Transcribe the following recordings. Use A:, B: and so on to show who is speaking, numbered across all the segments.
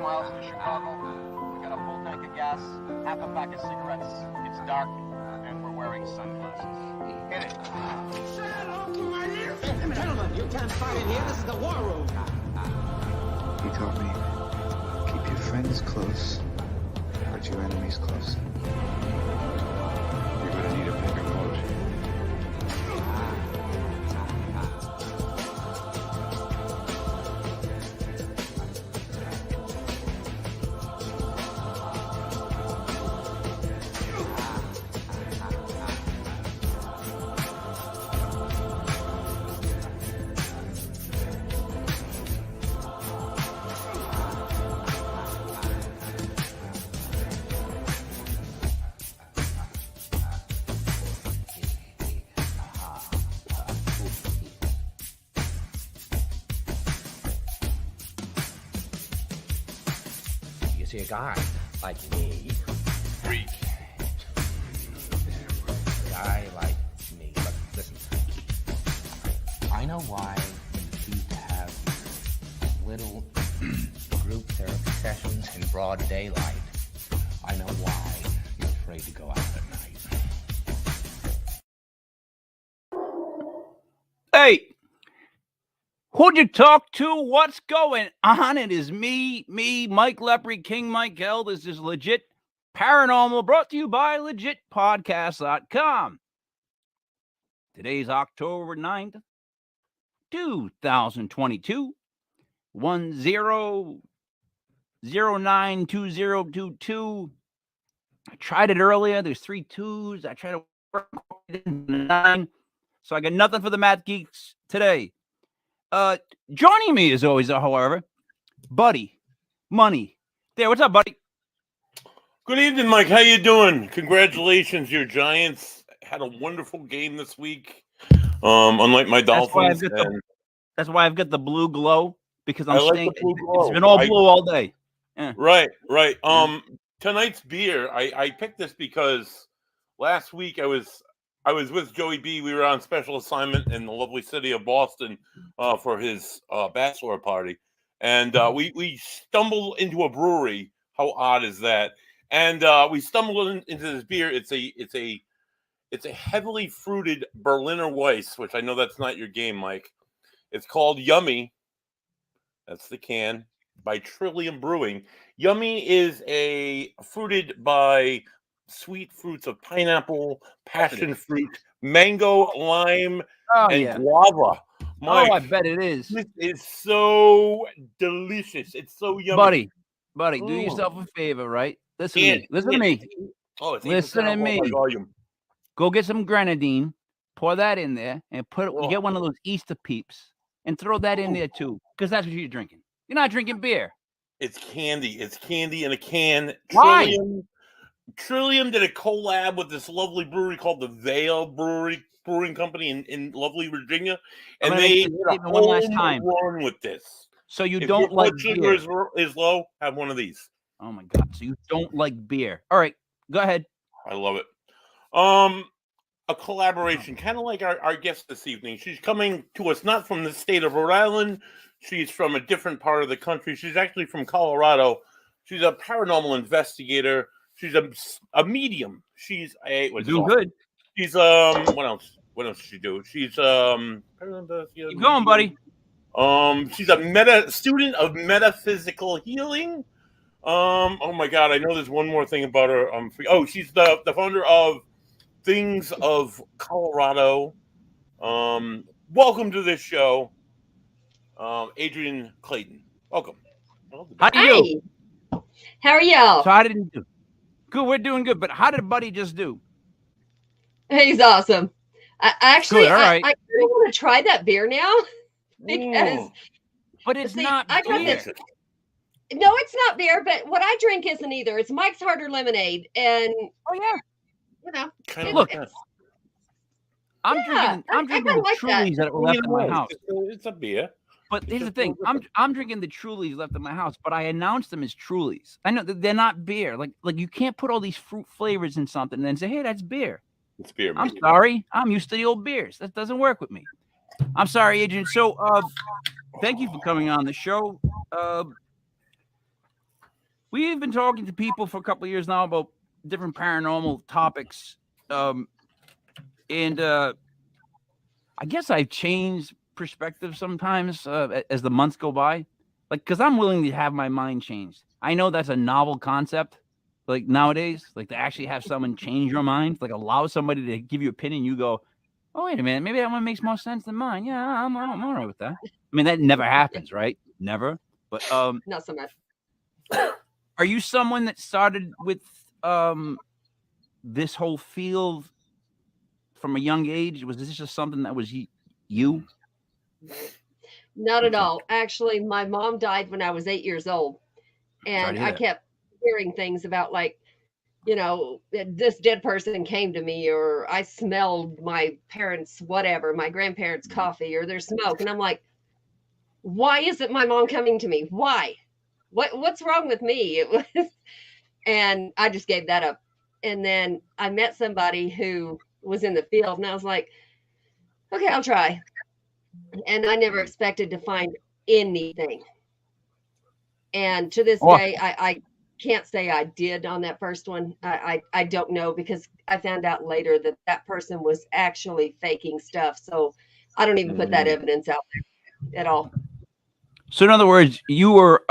A: miles to Chicago. We got a full tank of gas, half a pack of cigarettes. It's dark, and we're wearing sunglasses. Hit it.
B: Gentlemen, you can't fight in here. This is the war room.
C: He taught me, keep your friends close, but your enemies close. You're gonna need a bigger boat.
D: You see a guy like me,
A: Freak.
D: a guy like me, but listen, I know why you need to have little group therapy sessions in broad daylight. I know why you're afraid to go out at night.
E: Hey, who'd you talk to? What's going on? It is me, Mike Lepre, King Mike L. This is Legit Paranormal, brought to you by legitpodcast.com. Today's October 9th, 2022, 10092022. I tried it earlier. There's 3 2s. I tried to work it into 9. So I got nothing for the math geeks today. Joining me as always, however, Buddy Money. There, what's up, buddy?
F: Good evening, Mike. How you doing? Congratulations, your Giants had a wonderful game this week. Unlike my Dolphins.
E: That's why I've got the blue glow, because I'm
F: I like
E: staying.
F: the blue glow.
E: It's been all blue all day. Yeah.
F: Right. Tonight's beer. I picked this because last week I was with Joey B. We were on special assignment in the lovely city of Boston for his bachelor party, and we stumbled into a brewery. How odd is that? And we stumbled into this beer. It's a heavily fruited Berliner Weiss, which I know that's not your game, Mike. It's called Yummy. That's the can by Trillium Brewing. Yummy is fruited by sweet fruits of pineapple, passion fruit, mango, lime, and guava. Mike,
E: I bet it is.
F: This is so delicious. It's so yummy.
E: Buddy, do yourself a favor, right? Listen to me.
F: Oh, it's
E: Listen to me. Go get some grenadine, pour that in there, and get one of those Easter peeps and throw that in there too, because that's what you're drinking. You're not drinking beer.
F: It's candy. It's candy in a can.
E: Why?
F: Trillium did a collab with this lovely brewery called the Vale Brewing Company in lovely Virginia, and they did a
E: one last time
F: run with this.
E: So you
F: if
E: don't
F: your
E: like
F: blood
E: beer?
F: sugar is low, have one of these.
E: Oh my God! So you don't like beer? All right, go ahead.
F: I love it. A collaboration, kind of like our guest this evening. She's coming to us not from the state of Rhode Island. She's from a different part of the country. She's actually from Colorado. She's a paranormal investigator. She's a medium. She's
E: doing good.
F: She's what else? What else does she do? She's
E: keep going, buddy.
F: She's a student of metaphysical healing. Oh my God, I know there's one more thing about her. She's the founder of Things of Colorado. Welcome to this show, Adrienne Clayton. Welcome.
E: How do you?
G: How are y'all?
E: So how did he do? Good, we're doing good. But how did Buddy just do?
G: He's awesome. I
E: Good, all right.
G: I really want to try that beer now because.
E: But it's not
G: I got
E: beer.
G: this. No, it's not beer. But what I drink isn't either. It's Mike's Harder Lemonade, and you know,
E: Look, I'm drinking
G: like
E: Trulies that were left in my house.
F: It's a beer.
E: But here's the thing: I'm drinking the Trulies left in my house, but I announced them as Trulies. I know that they're not beer. Like you can't put all these fruit flavors in something and then say, "Hey, that's beer."
F: It's beer.
E: I'm sorry. I'm used to the old beers. That doesn't work with me. I'm sorry, Adrienne. So, thank you for coming on the show. we've been talking to people for a couple of years now about different paranormal topics. And I guess I've changed perspective sometimes as the months go by. Like, because I'm willing to have my mind changed. I know that's a novel concept, like nowadays, like to actually have someone change your mind, like allow somebody to give you an opinion. You go, oh, wait a minute, maybe that one makes more sense than mine. Yeah, I'm all right with that. I mean, that never happens, right? Never. But
G: not so much.
E: Are you someone that started with this whole field from a young age? Was this just something that was you?
G: Not at all. Actually, my mom died when I was 8 years old, and I kept hearing things about, like, you know, this dead person came to me, or I smelled my parents' whatever, my grandparents' coffee, or there's smoke, and I'm like, why isn't my mom coming to me? Why? What's wrong with me? It was, and I just gave that up. And then I met somebody who was in the field, and I was like, okay, I'll try. And I never expected to find anything. And to this day, I can't say I did on that first one. I don't know, because I found out later that that person was actually faking stuff. So I don't even put that evidence out there at all.
E: So in other words, you were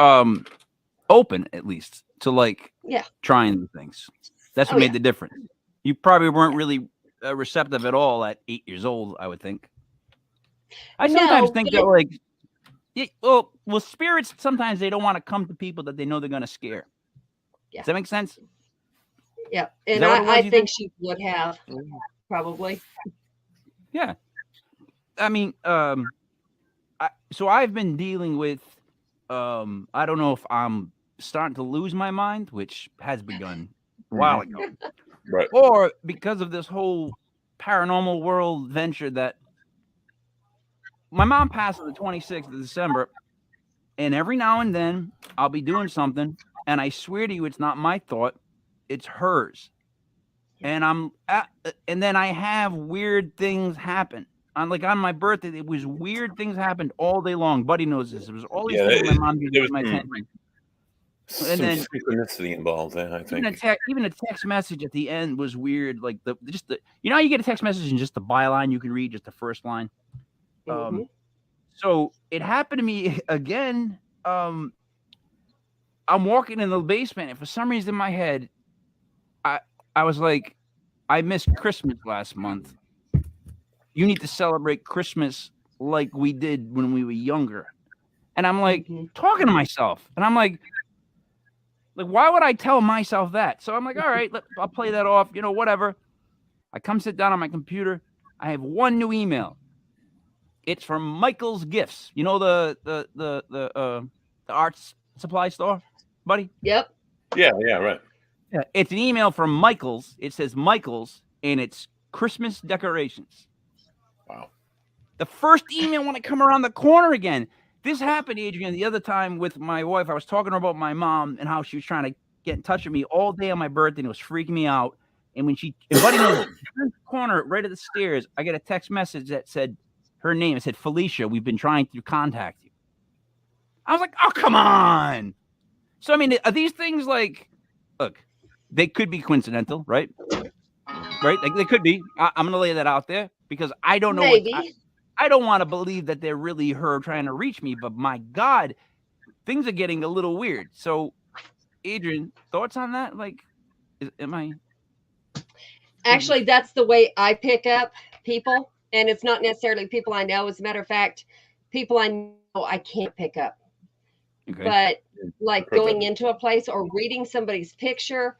E: open, at least, to like trying the things. That's what made the difference. You probably weren't really receptive at all at 8 years old, I would think. I sometimes think that, like, well, spirits, sometimes they don't want to come to people that they know they're going to scare. Yeah. Does that make sense?
G: Yeah. And I think she would have, probably.
E: Yeah. I mean, so I've been dealing with, I don't know if I'm starting to lose my mind, which has begun a while ago.
F: Right.
E: Or because of this whole paranormal world venture that my mom passed on the 26th of December, and every now and then I'll be doing something, and I swear to you, it's not my thought, it's hers. And and then I have weird things happen. On my birthday, it was weird things happened all day long. Buddy knows this. It was all these things my mom gave my attention.
F: And then synchronicity involved, I think.
E: Even a text message at the end was weird. Like you know, how you get a text message and just the byline you can read, just the first line. So it happened to me again. I'm walking in the basement, and for some reason in my head, I was like, I missed Christmas last month. You need to celebrate Christmas like we did when we were younger. And I'm like talking to myself, and I'm like, why would I tell myself that? So I'm like, all right, I'll play that off, you know, whatever. I come sit down on my computer. I have one new email. It's from Michael's Gifts. You know the arts supply store, buddy?
G: Yep.
F: Yeah, right.
E: Yeah, it's an email from Michael's. It says Michael's, and it's Christmas decorations.
F: Wow.
E: The first email when I come around the corner again. This happened, Adrienne, the other time with my wife. I was talking to her about my mom and how she was trying to get in touch with me all day on my birthday, and it was freaking me out. And when Buddy knows, in the corner right at the stairs, I get a text message that said her name. It said, Felicia, we've been trying to contact you. I was like, oh, come on. So, I mean, are these things like, look, they could be coincidental, right? Right? Like, they could be. I'm going to lay that out there because I don't know.
G: Maybe.
E: I don't want to believe that they're really her trying to reach me, but my God, things are getting a little weird. So, Adrienne, thoughts on that? Like, am I?
G: Actually, that's the way I pick up people. And it's not necessarily people I know. As a matter of fact, people I know I can't pick up. Okay. But like going into a place or reading somebody's picture,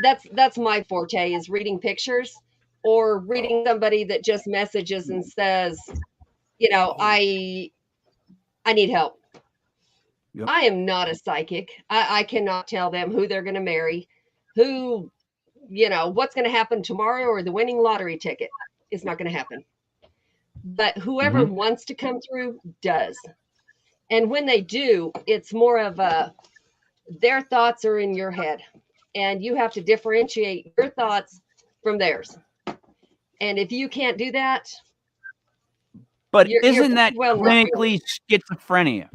G: that's my forte, is reading pictures, or reading somebody that just messages and says, you know, I need help. Yep. I am not a psychic. I cannot tell them who they're going to marry, who, you know, what's going to happen tomorrow, or the winning lottery ticket. It's not going to happen. But whoever wants to come through does. And when they do, it's more of their thoughts are in your head, and you have to differentiate your thoughts from theirs. And if you can't do that,
E: but isn't that clinically schizophrenia?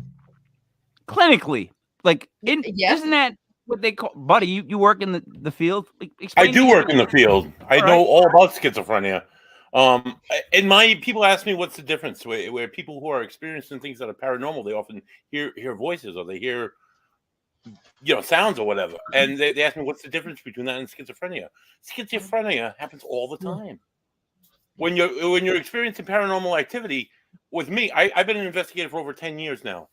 E: Clinically, like, isn't that what they call, buddy. You work in the field.
F: I
E: Explain
F: do
E: to
F: work
E: me.
F: in the field. I
E: All
F: know
E: right.
F: all about schizophrenia. And my people ask me what's the difference where people who are experiencing things that are paranormal, they often hear voices or they hear sounds or whatever, and they ask me what's the difference between that and schizophrenia. Schizophrenia happens all the time. When you're experiencing paranormal activity, with me, I've been an investigator for over 10 years now.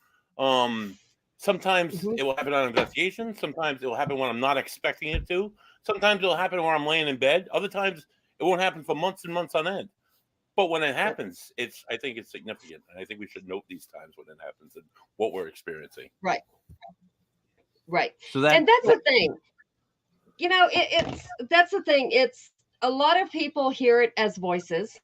F: Sometimes it will happen on investigation. Sometimes it will happen when I'm not expecting it to. Sometimes it'll happen when I'm laying in bed. Other times it won't happen for months and months on end. But when it happens, I think it's significant. And I think we should note these times when it happens and what we're experiencing.
G: Right.
E: So
G: And that's the thing. That's the thing. It's a lot of people hear it as voices.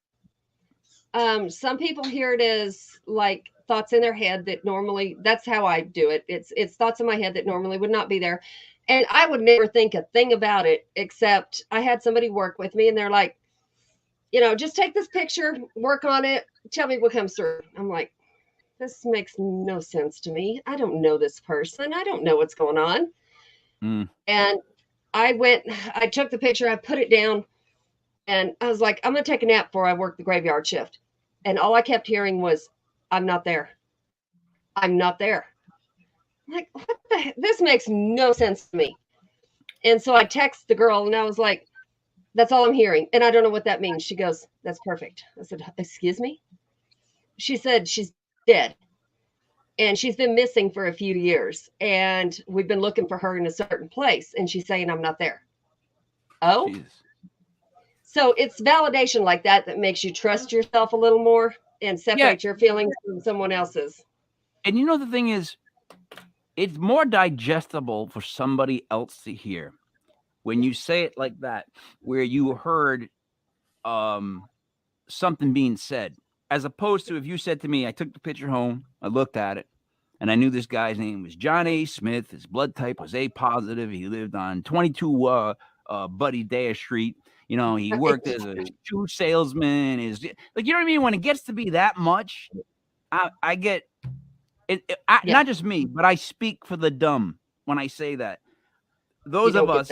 G: Some people hear it as like thoughts in their head that normally, that's how I do it. It's thoughts in my head that normally would not be there. And I would never think a thing about it, except I had somebody work with me and they're like, just take this picture, work on it, tell me what comes through. I'm like, this makes no sense to me. I don't know this person. I don't know what's going on. And I took the picture, I put it down, and I was like, I'm going to take a nap before I work the graveyard shift. And all I kept hearing was, I'm not there. I'm not there. I'm like, what the heck? This makes no sense to me. And so I text the girl and I was like, that's all I'm hearing. And I don't know what that means. She goes, that's perfect. I said, excuse me? She said she's dead. And she's been missing for a few years. And we've been looking for her in a certain place. And she's saying, I'm not there. Oh? Jesus. So it's validation like that makes you trust yourself a little more and separate your feelings from someone else's.
E: And the thing is, it's more digestible for somebody else to hear when you say it like that, where you heard something being said, as opposed to if you said to me, I took the picture home, I looked at it, and I knew this guy's name was John A. Smith. His blood type was A positive. He lived on 22 Buddy Dare Street. He worked as a shoe salesman. You know what I mean? When it gets to be that much, I get it. Not just me, but I speak for the dumb when I say that. Those of us,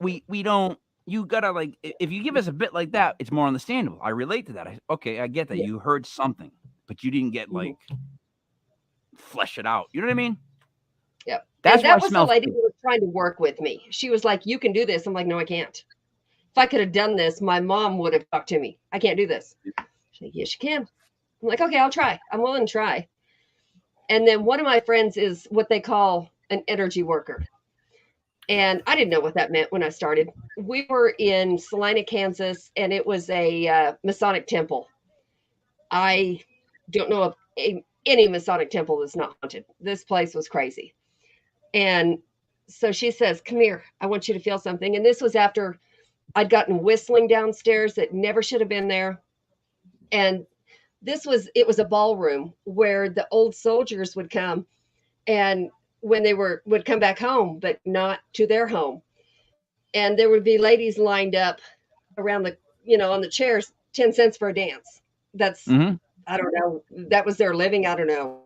E: we don't. You gotta if you give us a bit like that, it's more understandable. I relate to that. I get that you heard something, but you didn't get flesh it out. You know what I mean?
G: Yep.
E: That
G: was the lady who was trying to work with me. She was like, you can do this. I'm like, no, I can't. If I could have done this, my mom would have talked to me. I can't do this. She's like, yes, you can. I'm like, okay, I'll try. I'm willing to try. And then one of my friends is what they call an energy worker. And I didn't know what that meant when I started. We were in Salina, Kansas, and it was a Masonic temple. I don't know of any Masonic temple that's not haunted. This place was crazy. And so she says, come here, I want you to feel something. And this was after I'd gotten whistling downstairs that never should have been there. And it was a ballroom where the old soldiers would come, and when they would come back home, but not to their home. And there would be ladies lined up around on the chairs, 10 cents for a dance. That's, I don't know. That was their living. I don't know.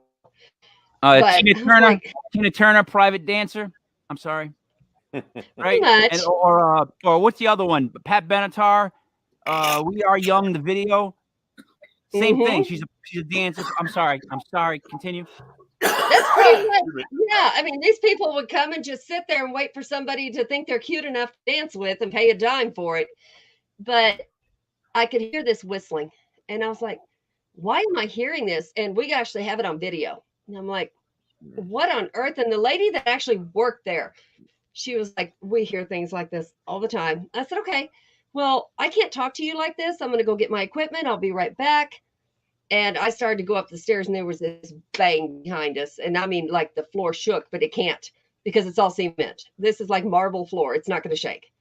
E: Tina Turner, private dancer. I'm sorry. Right.
G: Much.
E: Or what's the other one? Pat Benatar. We Are Young, the video. Same thing. She's a dancer. I'm sorry. Continue.
G: That's pretty much. Yeah. I mean, these people would come and just sit there and wait for somebody to think they're cute enough to dance with and pay a dime for it. But I could hear this whistling, and I was like, why am I hearing this? And we actually have it on video. And I'm like, what on earth? And the lady that actually worked there, she was like, we hear things like this all the time. I said, okay, well, I can't talk to you like this. I'm going to go get my equipment. I'll be right back. And I started to go up the stairs, and there was this bang behind us. And I mean, like the floor shook, but it can't because it's all cement. This is like marble floor. It's not going to shake.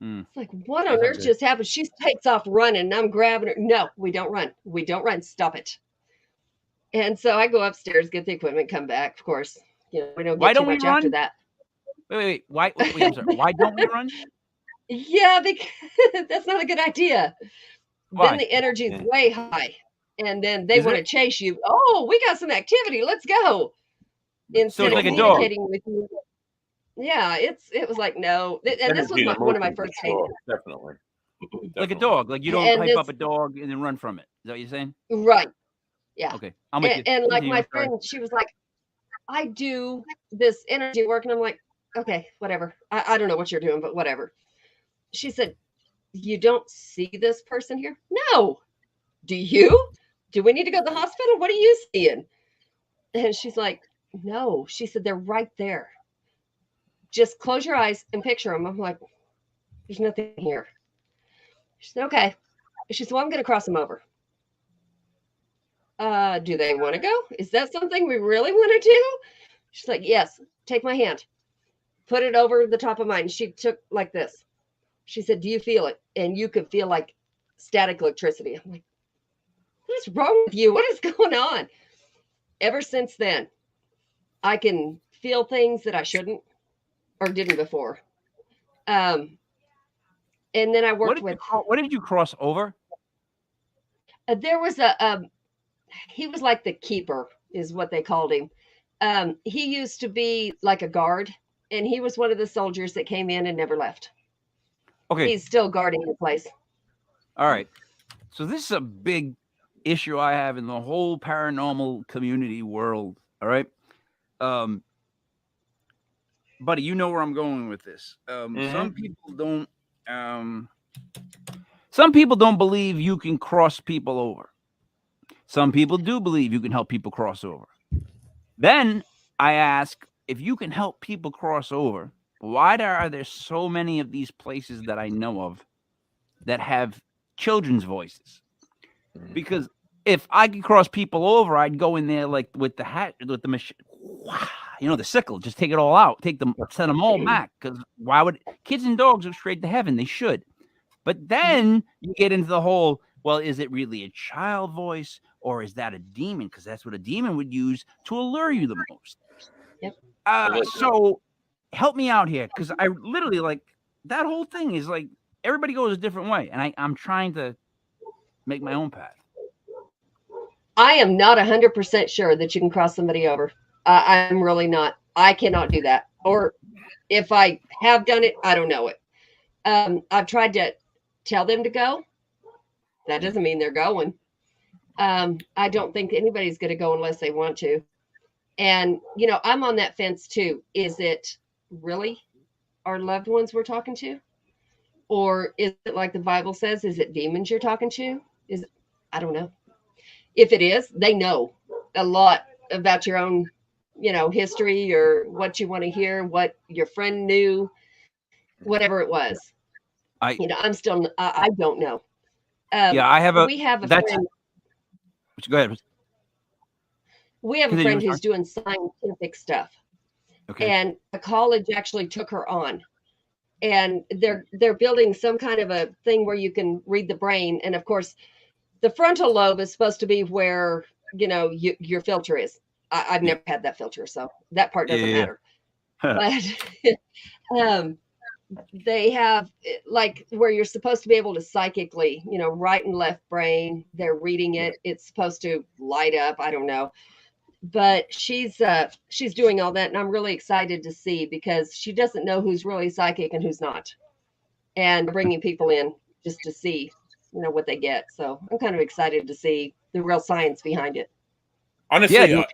G: It's like, what on earth just happened? She takes off running, and I'm grabbing her. No, we don't run. We don't run. Stop it. And so I go upstairs, get the equipment, come back. Of course, we don't get too much after that.
E: Wait. Wait, I'm sorry. Why don't we run?
G: Yeah, because that's not a good idea. Why? Then the energy is way high. And then they want to chase you. Oh, we got some activity. Let's go.
E: So it's like a dog.
G: With you. Yeah, it was like no, and this was one of my first days.
F: Definitely.
E: Like a dog. Like you don't
G: And
E: pipe up a dog and then run from it. Is that what you're saying?
G: right. Yeah.
E: Okay. I'm with you.
G: And like
E: Continue,
G: my
E: I'm sorry.
G: friend, she was like, I do this energy work. And I'm like, okay, whatever. I don't know what you're doing, but whatever. She said, you don't see this person here? No. Do you? Do we need to go to the hospital? What are you seeing? And she's like, no. She said, they're right there. Just close your eyes and picture them. I'm like, there's nothing here. She said, okay. She said, well, I'm going to cross them over. Do they want to go? Is that something we really want to do? She's like, yes, take my hand. Put it over the top of mine. She took like this. She said, do you feel it? And you could feel like static electricity. I'm like, what is wrong with you? What is going on? Ever since then, I can feel things that I shouldn't or didn't before. And then I worked with.
E: What did you cross over?
G: There was he was like the keeper, is what they called him. He used to be like a guard, and he was one of the soldiers that came in and never left.
E: Okay.
G: He's still guarding the place.
E: All right. So this is a big issue I have in the whole paranormal community world. All right. Buddy, you know where I'm going with this. Some people don't believe you can cross people over. Some people do believe you can help people cross over. Then I ask, if you can help people cross over, why are there so many of these places that I know of that have children's voices? Because if I could cross people over, I'd go in there like with the hat, with the machine, the sickle, just take it all out, send them all back. Because why would kids and dogs go straight to heaven? They should. But then you get into the whole, well, is it really a child voice or is that a demon? Because that's what a demon would use to allure you the most.
G: Yep.
E: So help me out here, because I literally like that whole thing is like everybody goes a different way, and I'm trying to make my own path.
G: I am not 100% sure that you can cross somebody over. I'm really not. I cannot do that. Or if I have done it, I don't know it. I've tried to tell them to go. That doesn't mean they're going. I don't think anybody's going to go unless they want to. And, I'm on that fence too. Is it really our loved ones we're talking to? Or is it like the Bible says? Is it demons you're talking to? I don't know. If it is, they know a lot about your own, history or what you want to hear, what your friend knew, whatever it was. I don't know. We have a friend.
E: Go ahead.
G: We have a friend who's doing scientific stuff.
E: Okay.
G: And a college actually took her on. And they're building some kind of a thing where you can read the brain. And of course, the frontal lobe is supposed to be where, your filter is. I've never had that filter, so that part doesn't matter. But they have like where you're supposed to be able to psychically, right and left brain. They're reading it. It's supposed to light up. I don't know. But she's doing all that, and I'm really excited to see, because she doesn't know who's really psychic and who's not, and bringing people in just to see, what they get. So I'm kind of excited to see the real science behind it.
F: Honestly, a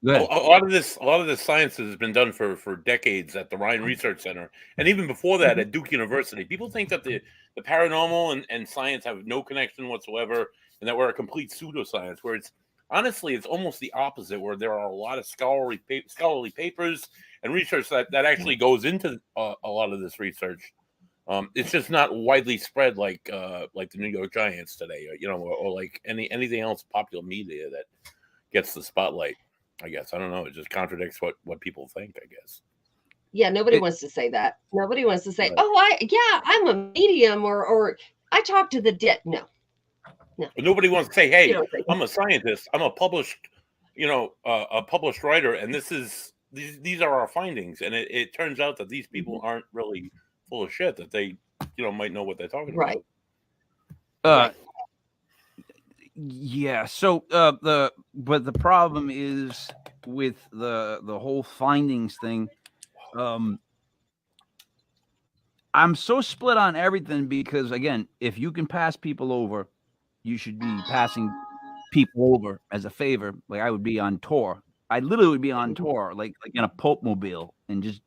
F: lot of this science has been done for decades at the Ryan Research Center, and even before that at Duke University. People think that the paranormal and science have no connection whatsoever, and that we're a complete pseudoscience, where it's almost the opposite, where there are a lot of scholarly papers and research that actually goes into a lot of this research. It's just not widely spread like the New York Giants today, or like anything else popular media that gets the spotlight. I guess I don't know. It just contradicts what people think, I guess.
G: Yeah, nobody wants to say that. Nobody wants to say, right. I'm a medium or I talk to the dead. No.
F: But nobody wants to say, hey, I'm a scientist. I'm a published, a published writer, and these are our findings. And it turns out that these people aren't really full of shit, that they, might know what they're talking
G: about.
E: Right. Yeah. So but the problem is with the whole findings thing. I'm so split on everything because, again, if you can pass people over, you should be passing people over as a favor. Like I would be on tour. I literally would be on tour, like in a Pope mobile, and just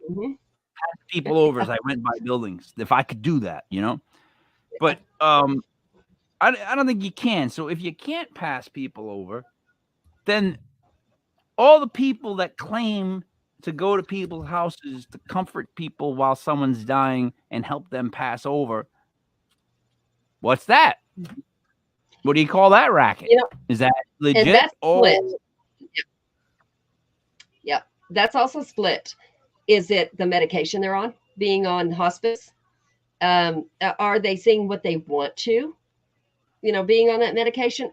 E: pass people over as I went by buildings. If I could do that, you know. But I don't think you can. So if you can't pass people over, then all the people that claim to go to people's houses to comfort people while someone's dying and help them pass over, what's that? What do you call that racket?
G: You know,
E: is that legit?
G: And that's split.
E: Oh,
G: Yep. That's also split. Is it the medication they're on, being on hospice? Are they seeing what they want to, being on that medication?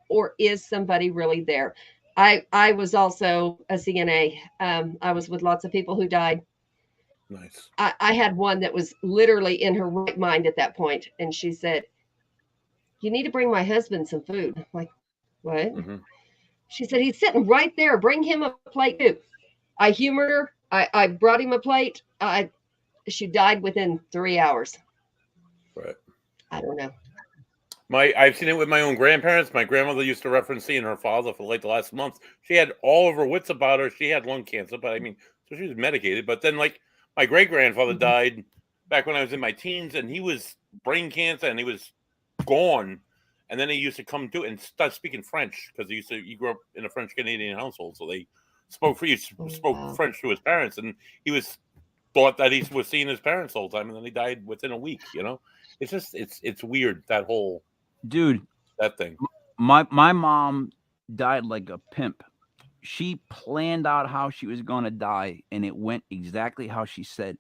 G: Or is somebody really there? I was also a CNA. I was with lots of people who died.
F: Nice.
G: I had one that was literally in her right mind at that point. And she said, "You need to bring my husband some food." I'm like, what?
F: Mm-hmm.
G: She said, "He's sitting right there. Bring him a plate too." I humored her. I brought him a plate. She died within 3 hours.
F: Right.
G: I don't know.
F: I've seen it with my own grandparents. My grandmother used to reference seeing her father for like the last month. She had all of her wits about her. She had lung cancer, but I mean, so she was medicated. But then, like, my great grandfather died back when I was in my teens, and he was brain cancer, and he was gone. And then he used to come to and start speaking French because he grew up in a French Canadian household, so they spoke French to his parents, and he thought that he was seeing his parents all the time, and then he died within a week. It's just it's weird, that whole.
E: Dude,
F: that thing.
E: My mom died like a pimp. She planned out how she was going to die, and it went exactly how she said.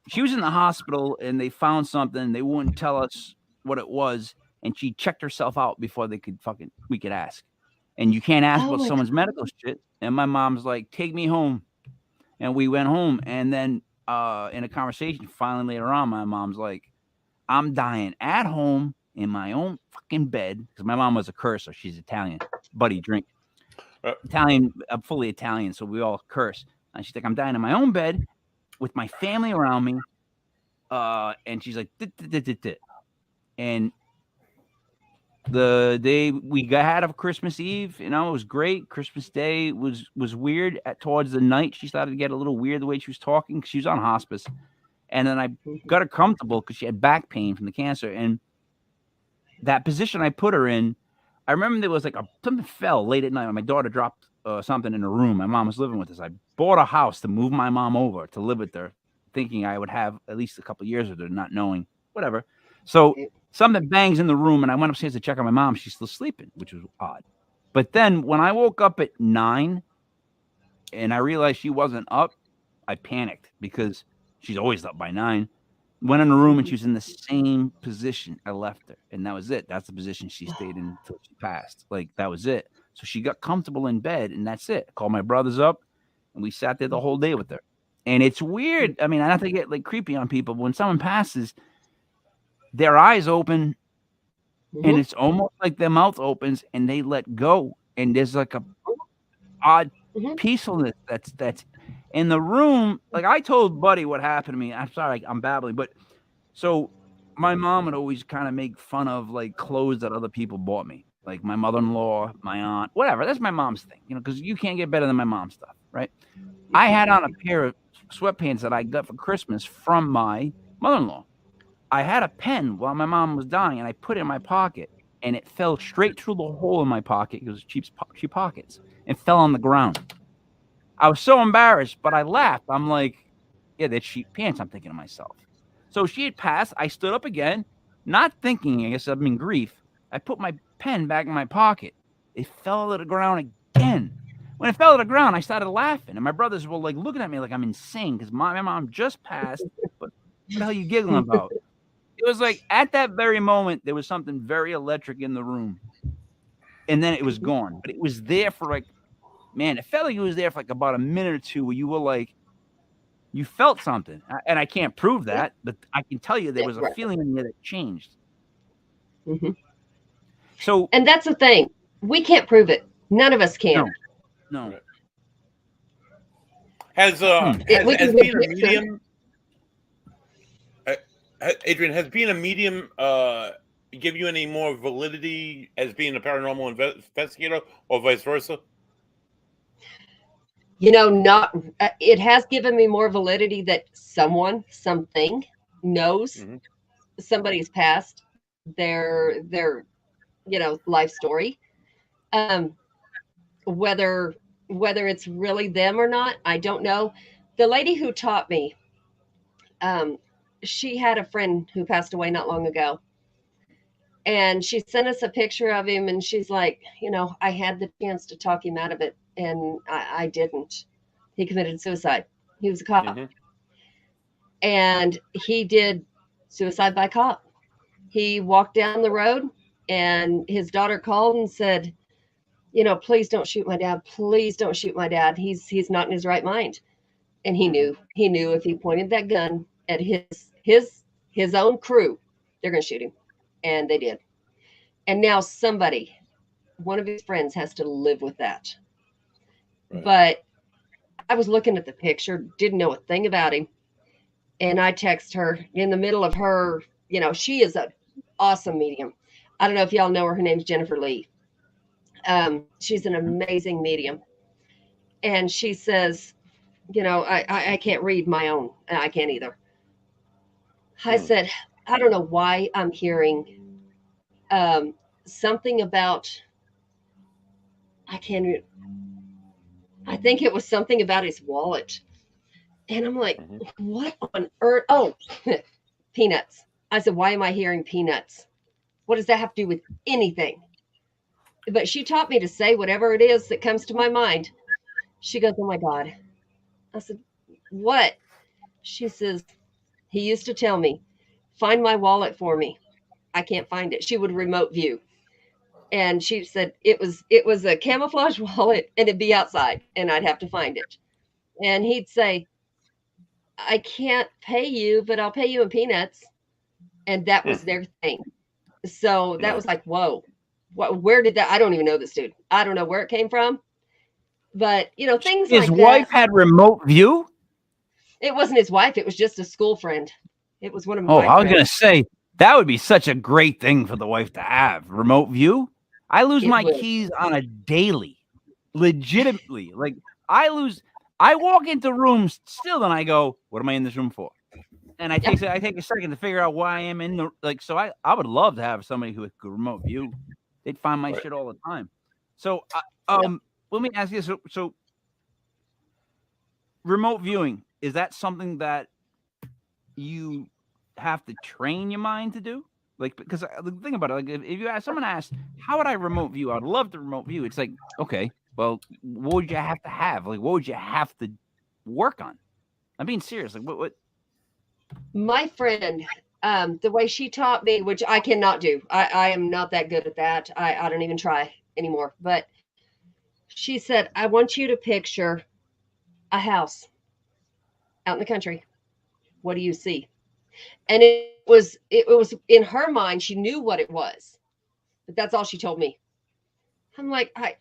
E: She was in the hospital, and they found something. They wouldn't tell us what it was, and she checked herself out before we could ask. And you can't ask about someone's medical shit. And my mom's like, "Take me home," and we went home. And then in a conversation, finally later on, my mom's like, "I'm dying at home in my own fucking bed," because my mom was a curser. She's Italian. Buddy, drink. Italian. I'm fully Italian, so we all curse. And she's like, "I'm dying in my own bed with my family around me." And she's like, and the day we had of Christmas Eve, it was great. Christmas Day was weird. Towards the night, she started to get a little weird the way she was talking. She was on hospice. And then I got her comfortable because she had back pain from the cancer. And that position I put her in, I remember there was like something fell late at night when my daughter dropped something in her room. My mom was living with us. I bought a house to move my mom over to live with her, thinking I would have at least a couple of years with her, not knowing, whatever. So something bangs in the room, and I went upstairs to check on my mom. She's still sleeping, which was odd. But then when I woke up at 9 and I realized she wasn't up, I panicked because she's always up by 9. Went in the room and she was in the same position I left her. And that was it. That's the position she stayed in until she passed. Like, that was it. So she got comfortable in bed, and that's it. I called my brothers up, and we sat there the whole day with her. And it's weird. I mean, I have to get like creepy on people. But when someone passes, their eyes open, and it's almost like their mouth opens, and they let go. And there's like a odd peacefulness that's in the room. Like, I told Buddy what happened to me. I'm sorry, I'm babbling, but so my mom would always kind of make fun of like clothes that other people bought me, like my mother-in-law, my aunt, whatever. That's my mom's thing, because you can't get better than my mom's stuff, right? I had on a pair of sweatpants that I got for Christmas from my mother-in-law. I had a pen while my mom was dying, and I put it in my pocket, and it fell straight through the hole in my pocket. It was cheap pockets, and fell on the ground. I was so embarrassed, but I laughed. I'm like, yeah, that's cheap pants, I'm thinking to myself. So she had passed. I stood up again, not thinking, I guess I'm in grief. I put my pen back in my pocket. It fell to the ground again. When it fell to the ground, I started laughing. And my brothers were like looking at me like I'm insane because my mom just passed. But what the hell are you giggling about? It was like at that very moment, there was something very electric in the room. And then it was gone. But it was there for like, man, it felt like it was there for like about a minute or two where you were like, you felt something. And I can't prove that, but I can tell you there was a feeling in there that changed. So,
G: and that's the thing. We can't prove it. None of us can.
E: No.
F: Has being a medium, Adrienne, has being a medium give you any more validity as being a paranormal investigator, or vice versa?
G: You know, not it has given me more validity that something knows somebody's past, their life story. Um, whether it's really them or not, I don't know. The lady who taught me, she had a friend who passed away not long ago. And she sent us a picture of him, and she's like, I had the chance to talk him out of it, and I didn't. He committed suicide. He was a cop. And he did suicide by cop. He walked down the road, and his daughter called and said, please don't shoot my dad. Please don't shoot my dad. He's not in his right mind. And he knew if he pointed that gun at his own crew, they're going to shoot him. And they did. And now one of his friends has to live with that. Right. But I was looking at the picture, didn't know a thing about him. And I text her in the middle of her, she is an awesome medium. I don't know if y'all know her. Her name's Jennifer Lee. She's an amazing medium. And she says, I can't read my own. I can't either. I said, I don't know why I'm hearing something about, I think it was something about his wallet. And I'm like, what on earth? Oh, peanuts. I said, why am I hearing peanuts? What does that have to do with anything? But she taught me to say whatever it is that comes to my mind. She goes, oh my God. I said, what? She says, he used to tell me, find my wallet for me. I can't find it. She would remote view. And she said it was a camouflage wallet, and it'd be outside, and I'd have to find it. And he'd say, I can't pay you, but I'll pay you in peanuts. And that was their thing. So that was like, whoa, where did that? I don't even know this dude. I don't know where it came from. But, things like that. His
E: wife had remote view?
G: It wasn't his wife. It was just a school friend. It was one of my
E: friends. I was going
G: to
E: say, that would be such a great thing for the wife to have. Remote view? I lose my keys on a daily. Legitimately. Like, I walk into rooms still, and I go, what am I in this room for? And I take a second to figure out why I am in the, so I would love to have somebody who could remote view. They'd find my shit all the time. So, let me ask you, so remote viewing, is that something that you have to train your mind to do? Like, because the thing about it, like, if you ask someone asked, how would I remote view? I'd love to remote view. It's like, okay, well, what would you have to have? Like, what would you have to work on? I'm being serious. Like, what?
G: My friend, the way she taught me, which I cannot do. I am not that good at that. I don't even try anymore. But she said, I want you to picture a house out in the country. What do you see? And it was in her mind, she knew what it was, but that's all she told me. I'm like, I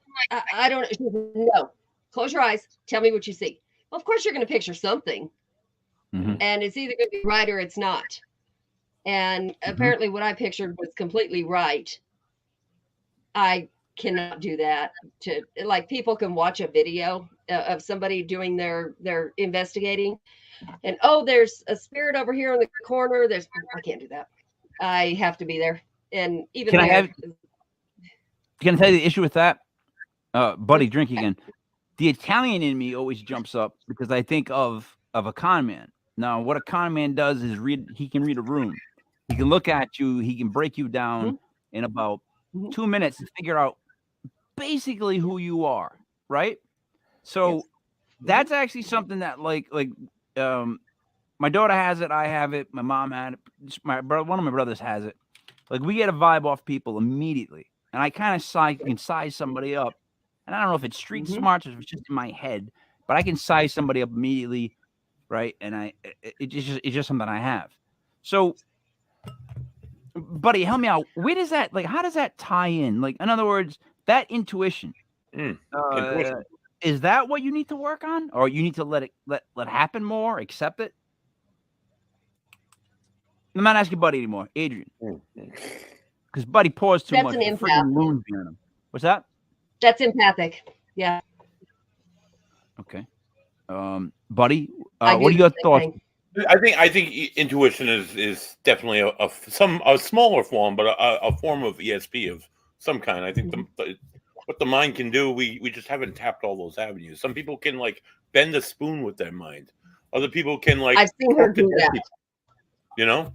G: don't know. She said, no, close your eyes. Tell me what you see. Well, of course you're going to picture something, and it's either going to be right or it's not. And apparently what I pictured was completely right. I cannot do that. Like, people can watch a video of somebody doing their investigating, and there's a spirit over here in the corner. I can't do that. I have to be there. And even
E: can I tell you the issue with that? Buddy, drink again. The Italian in me always jumps up because I think of a con man. Now, what a con man does is he can read a room. He can look at you. He can break you down in about 2 minutes to figure out basically who you are, right? So that's actually something that like my daughter has it, I have it, my mom had it, one of my brothers has it. Like, we get a vibe off people immediately, and I kind of can size somebody up, and I don't know if it's street smarts or if it's just in my head, but I can size somebody up immediately, right? And it's just something I have. So, buddy, help me out. Where does that, like, how does that tie in? Like, in other words, that intuition. Is that what you need to work on, or you need to let happen more, accept it? I'm not asking Buddy anymore. Adrienne. Because Buddy paused too
G: That's
E: much.
G: an
E: The
G: empath.
E: freaking loons behind him. What's that?
G: That's empathic. Yeah.
E: Okay. Buddy,
G: I
E: what are
G: do
E: your
G: the same
E: thoughts?
G: thing.
F: I think intuition is definitely a smaller form, but a form of ESP of some kind. I think what the mind can do, we just haven't tapped all those avenues. Some people can like bend a spoon with their mind. Other people can like.
G: I've seen her do that.
F: You know.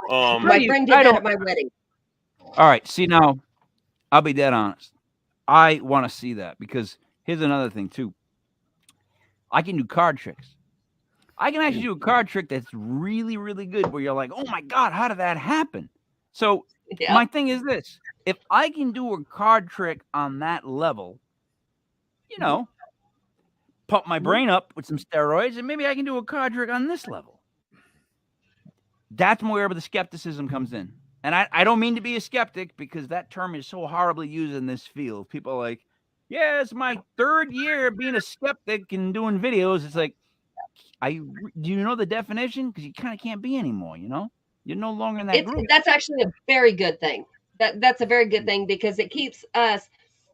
G: My friend did that at my wedding.
E: All right. See, now, I'll be dead honest. I want to see that because here's another thing, too. I can do card tricks. I can actually do a card trick that's really, really good where you're like, oh, my God, how did that happen? So my thing is this. If I can do a card trick on that level, you know, pump my brain up with some steroids, and maybe I can do a card trick on this level. That's where the skepticism comes in. And I don't mean to be a skeptic because that term is so horribly used in this field. People are like, yeah, it's my 3rd year being a skeptic and doing videos. It's like, do you know the definition? Because you kind of can't be anymore, you know? You're no longer in that group.
G: That's actually a very good thing. That's a very good thing because it keeps us,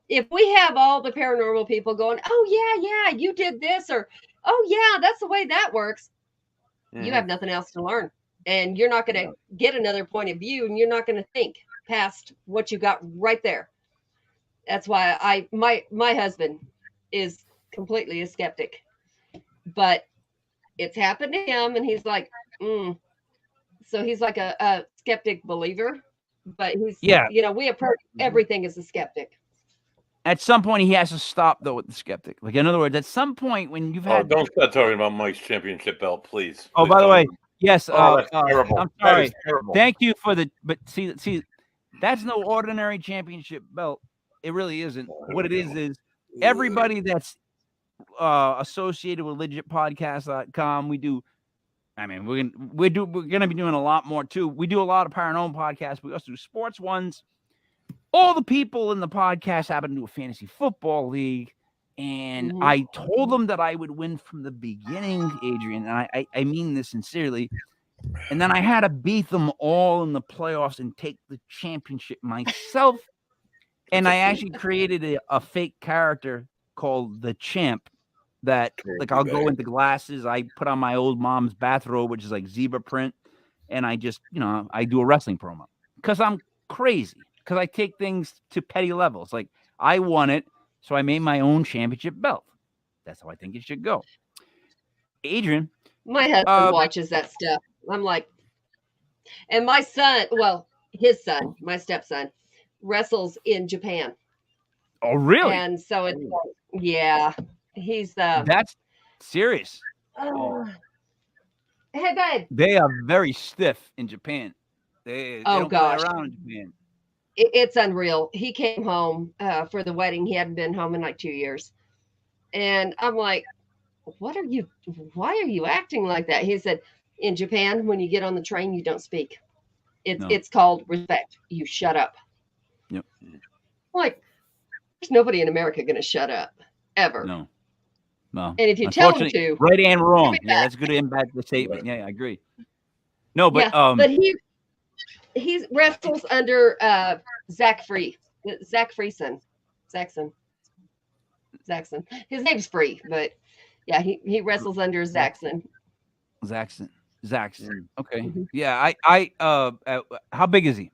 G: if we have all the paranormal people going, oh, yeah, you did this, or, oh, yeah, that's the way that works. You have nothing else to learn. And you're not going to get another point of view, and you're not going to think past what you got right there. That's why my husband is completely a skeptic, but it's happened to him, and he's like, So he's like a skeptic believer, but he's, you know, we approach everything as a skeptic.
E: At some point, he has to stop, though, with the skeptic. Like, in other words, at some point when you've had...
F: don't start talking about Mike's championship belt, please.
E: Oh, by the way, yes.
F: That's terrible.
E: I'm sorry.
F: Terrible.
E: Thank you for the... But see, that's no ordinary championship belt. It really isn't. What it is everybody that's associated with legitpodcast.com, we do... I mean, we're going to be doing a lot more, too. We do a lot of paranormal podcasts. We also do sports ones. All the people in the podcast happen to do a fantasy football league. And I told them that I would win from the beginning, Adrienne. And I mean this sincerely. And then I had to beat them all in the playoffs and take the championship myself. And I actually created a fake character called the Champ that, like, I'll go into glasses. I put on my old mom's bathrobe, which is like zebra print. And I just, you know, I do a wrestling promo because I'm crazy. Because I take things to petty levels. Like, I won it, so I made my own championship belt. That's how I think it should go. Adrienne.
G: My husband watches that stuff. I'm like, and my son, well, his son, my stepson, wrestles in Japan.
E: Oh, really?
G: And so it's, yeah, he's...
E: That's serious.
G: Hey, babe.
E: They are very stiff in Japan. They don't play around in Japan.
G: It's unreal. He came home for the wedding. He hadn't been home in like 2 years. And I'm like, why are you acting like that? He said, in Japan, when you get on the train, you don't speak. It's called respect. You shut up.
E: Yep.
G: Like, there's nobody in America going to shut up ever.
E: No.
G: And if you tell them to,
E: right and wrong. Yeah, that's a good impact the statement. Yeah, I agree. No, but
G: but he wrestles under Zach Friesen. Zaxxon. His name's Free, but yeah, he wrestles under Zaxxon.
E: Zaxxon. Okay. Yeah, I how big is he?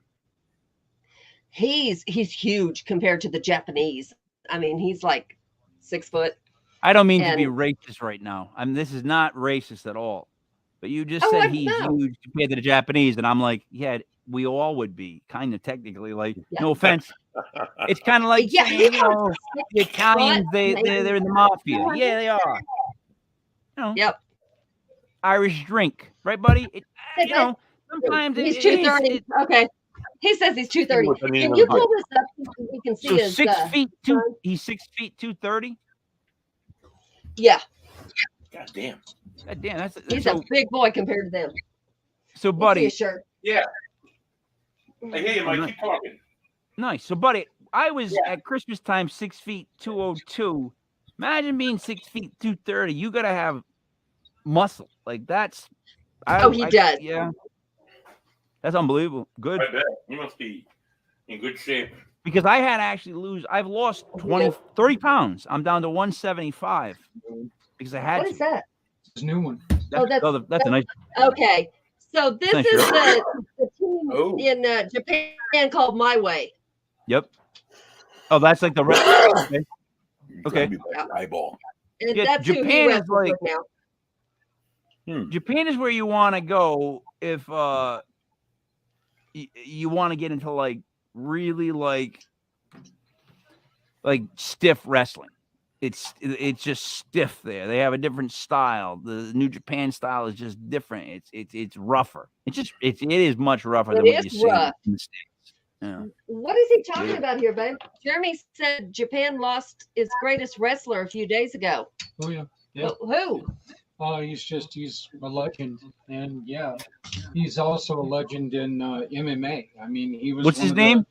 G: He's huge compared to the Japanese. I mean, he's like 6 foot.
E: I don't mean to be racist right now. I mean, this is not racist at all. But you just said he's huge compared to the Japanese, and I'm like, yeah, we all would be, kind of technically. Like, no offense. It's kind of like saying, you know, the Italians, they're in the mafia. Yeah, they are. You know, Irish drink, right, buddy? You know, sometimes
G: he's 230. Okay, he says he's 230. Can you pull this up so we can see
E: so
G: his
E: 6 feet two? He's 6 feet 230.
G: Yeah.
F: God damn.
G: He's a big boy compared to them.
E: So, buddy.
F: Yeah. I hear you, Mike. Keep talking.
E: Nice. So, buddy, I was at Christmas time 6 feet 202. Imagine being 6 feet 230. You got to have muscle. Like, that's...
G: he does.
E: Yeah. That's unbelievable. Good.
F: I bet you must be in good shape.
E: Because I had to actually I've lost 30 pounds. I'm down to 175 because I had
G: What
E: to.
G: is that?
H: This new one.
E: That's a nice.
G: Okay. So this
E: Nice
G: is
E: shirt.
G: the team in Japan called My Way.
E: Yep. Oh, that's like the okay.
F: Eyeball.
G: And
E: Yeah,
G: that's who he
E: Japan is
G: wrestles
E: like
G: with now.
E: Japan is where you want to go if you want to get into like really like stiff wrestling. It's just stiff there. They have a different style. The New Japan style is just different. It's rougher. It is much rougher than what you see in the States. Yeah.
G: What is he talking about here, babe? Jeremy said Japan lost its greatest wrestler a few days ago.
H: Oh yeah. Yeah.
G: Who?
H: He's a legend, and yeah, he's also a legend in MMA. I mean, he was.
E: What's his name?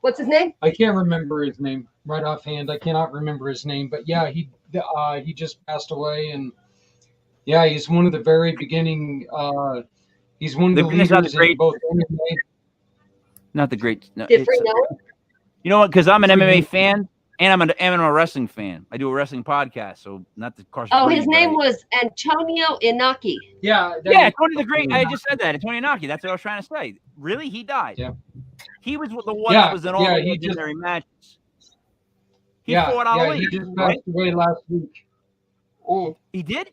G: What's his name?
H: I can't remember his name right offhand. I cannot remember his name, but yeah, he just passed away, and yeah, he's one of the very beginning. He's one of the leaders in both MMA.
E: Not the great. No,
G: you
E: know what? Because I'm an MMA fan and I'm an MMA wrestling fan. I do a wrestling podcast, so not the course.
G: Oh, his name was Antonio Inaki.
H: Yeah.
E: Tony the Great. I just said that. Antonio Inaki. That's what I was trying to say. Really, he died.
H: Yeah.
E: He was the one that was in all the legendary matches. He fought Ali.
H: He just passed away last week.
G: Oh,
E: he did?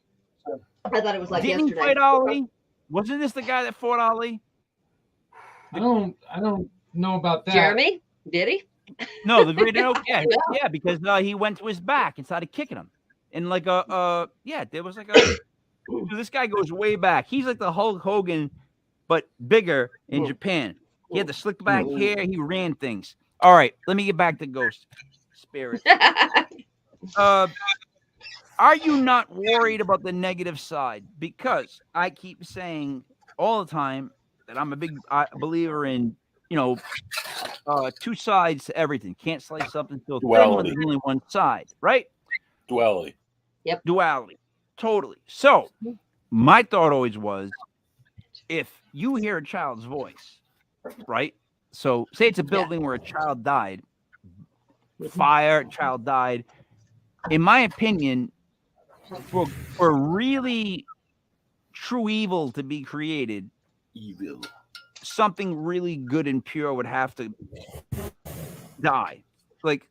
G: I thought it was like
E: Didn't
G: yesterday.
E: He fight Ali? Wasn't this the guy that fought Ali?
H: I don't know about that.
G: Jeremy, did he?
E: No, the great yeah, because he went to his back and started kicking him, and like there was like a. So this guy goes way back. He's like the Hulk Hogan, but bigger in Japan. He had the slick back hair. He ran things. All right, let me get back to Ghost Spirit. Are you not worried about the negative side? Because I keep saying all the time that I'm a big believer in, two sides to everything. Can't slice something till there's only one side, right?
F: Duality.
G: Yep.
E: Duality. Totally. So my thought always was, if you hear a child's voice, right? So say it's a building where a child died, fire, child died. In my opinion, for really true evil to be created, something really good and pure would have to die. Like,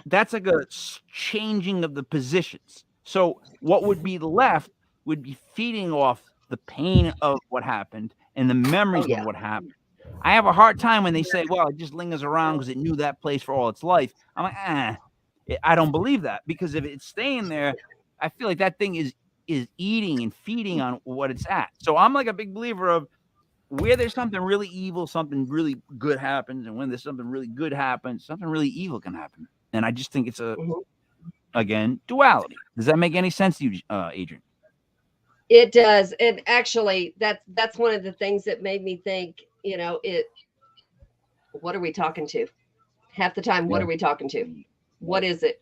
E: that's like a changing of the positions. So what would be left would be feeding off the pain of what happened and the memories of what happened. I have a hard time when they say, well, it just lingers around because it knew that place for all its life. I'm like, I don't believe that, because if it's staying there, I feel like that thing is eating and feeding on what it's at. So I'm like a big believer of where there's something really evil, something really good happens. And when there's something really good happens, something really evil can happen. And I just think it's again, duality. Does that make any sense to you, Adrienne?
G: It does. And actually, that's one of the things that made me think, what are we talking to? Half the time, what are we talking to? What is it?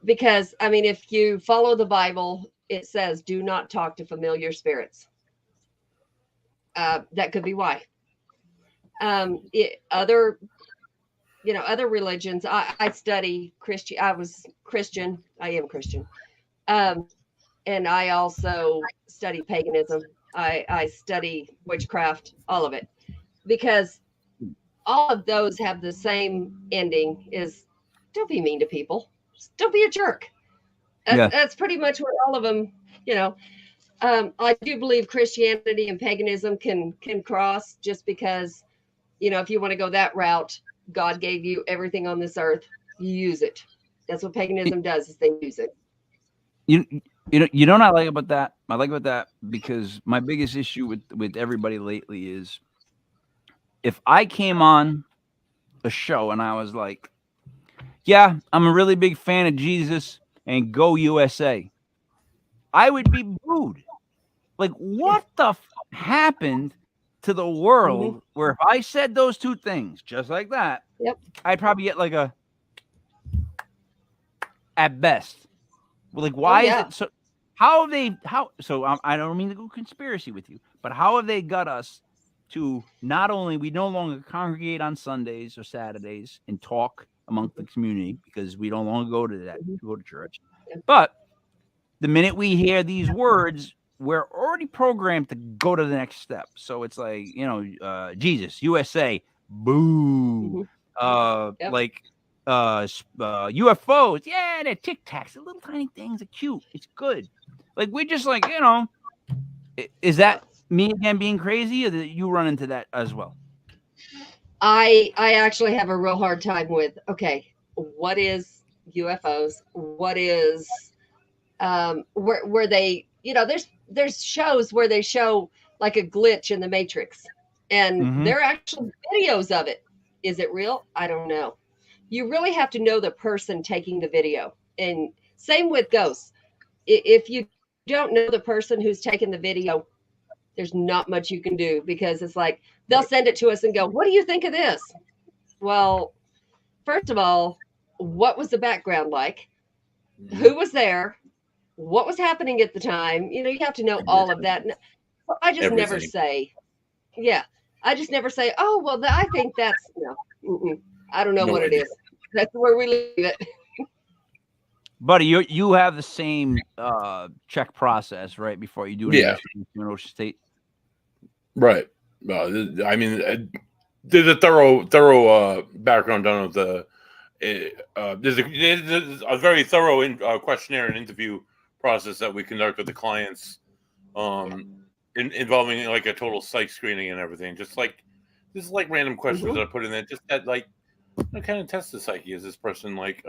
G: Because, I mean, if you follow the Bible, it says, do not talk to familiar spirits. That could be why. Other religions, I study Christian. I was Christian. I am Christian. And I also study paganism. I study witchcraft, all of it, because all of those have the same ending: is don't be mean to people. Just don't be a jerk. That's pretty much what all of them, I do believe Christianity and paganism can cross, just because, if you want to go that route, God gave you everything on this earth. You use it. That's what paganism does, is they use it.
E: You know what I like about that? I like about that because my biggest issue with everybody lately is, if I came on a show and I was like, yeah, I'm a really big fan of Jesus and go USA, I would be booed. Like, what the happened to the world where if I said those two things just like that, I'd probably get like a, at best. Like, why is it so? I don't mean to go conspiracy with you, but how have they got us to not only we no longer congregate on Sundays or Saturdays and talk among the community because we don't longer go to that go to church, but the minute we hear these words, we're already programmed to go to the next step. So it's like, Jesus, USA, boo. Like UFOs, yeah, they're Tic Tacs, the little tiny things are cute. It's good. Like we're just like, is that me again being crazy, or that you run into that as well?
G: I actually have a real hard time with, okay, what is UFOs? What is where they, there's shows where they show like a glitch in the Matrix, and there are actual videos of it. Is it real? I don't know. You really have to know the person taking the video. And same with ghosts. If you don't know the person who's taking the video, there's not much you can do, because it's like they'll send it to us and go, what do you think of this? Well, first of all, what was the background like? Who was there? What was happening at the time? You have to know all of that. I just never say, I just never say, oh, well, I think that's, I don't know what it is. That's where we leave it.
E: Buddy, you have the same check process, right, before you do an investigation in Ocean State?
F: Right. I mean, there's a thorough background done with the. There's a very thorough questionnaire and interview process that we conduct with the clients, involving like a total psych screening and everything. Just like random questions that I put in there, just that like, what kind of test the psyche? Is this person like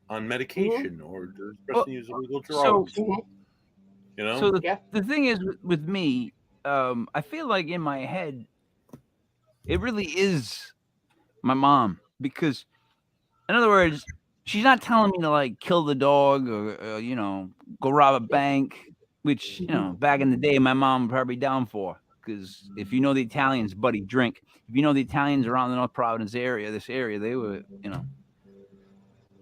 F: on medication, or does this person use illegal drugs?
E: So the thing is with me, I feel like in my head, it really is my mom, because, in other words, she's not telling me to like kill the dog or go rob a bank, which back in the day my mom would probably be down for, because if you know the Italians, buddy, drink. If you know the Italians around the North Providence area, they were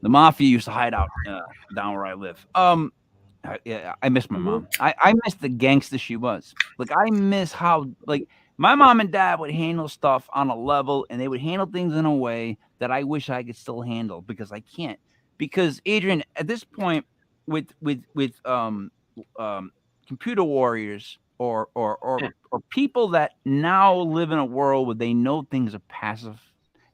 E: the mafia used to hide out down where I live. I miss my mom. I miss the gangster she was. Like, I miss how, like, my mom and dad would handle stuff on a level, and they would handle things in a way that I wish I could still handle, because I can't. Because, Adrienne, at this point, with computer warriors or people that now live in a world where they know things are passive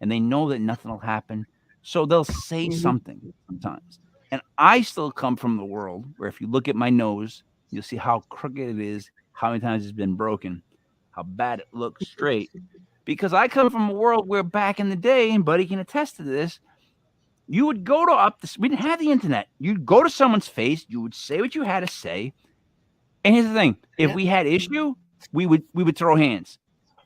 E: and they know that nothing will happen, so they'll say something sometimes. And I still come from the world where if you look at my nose, you'll see how crooked it is, how many times it's been broken, how bad it looks straight. Because I come from a world where back in the day, and Buddy can attest to this, you would go to we didn't have the internet. You'd go to someone's face, you would say what you had to say. And here's the thing, if we had issue, we would throw hands.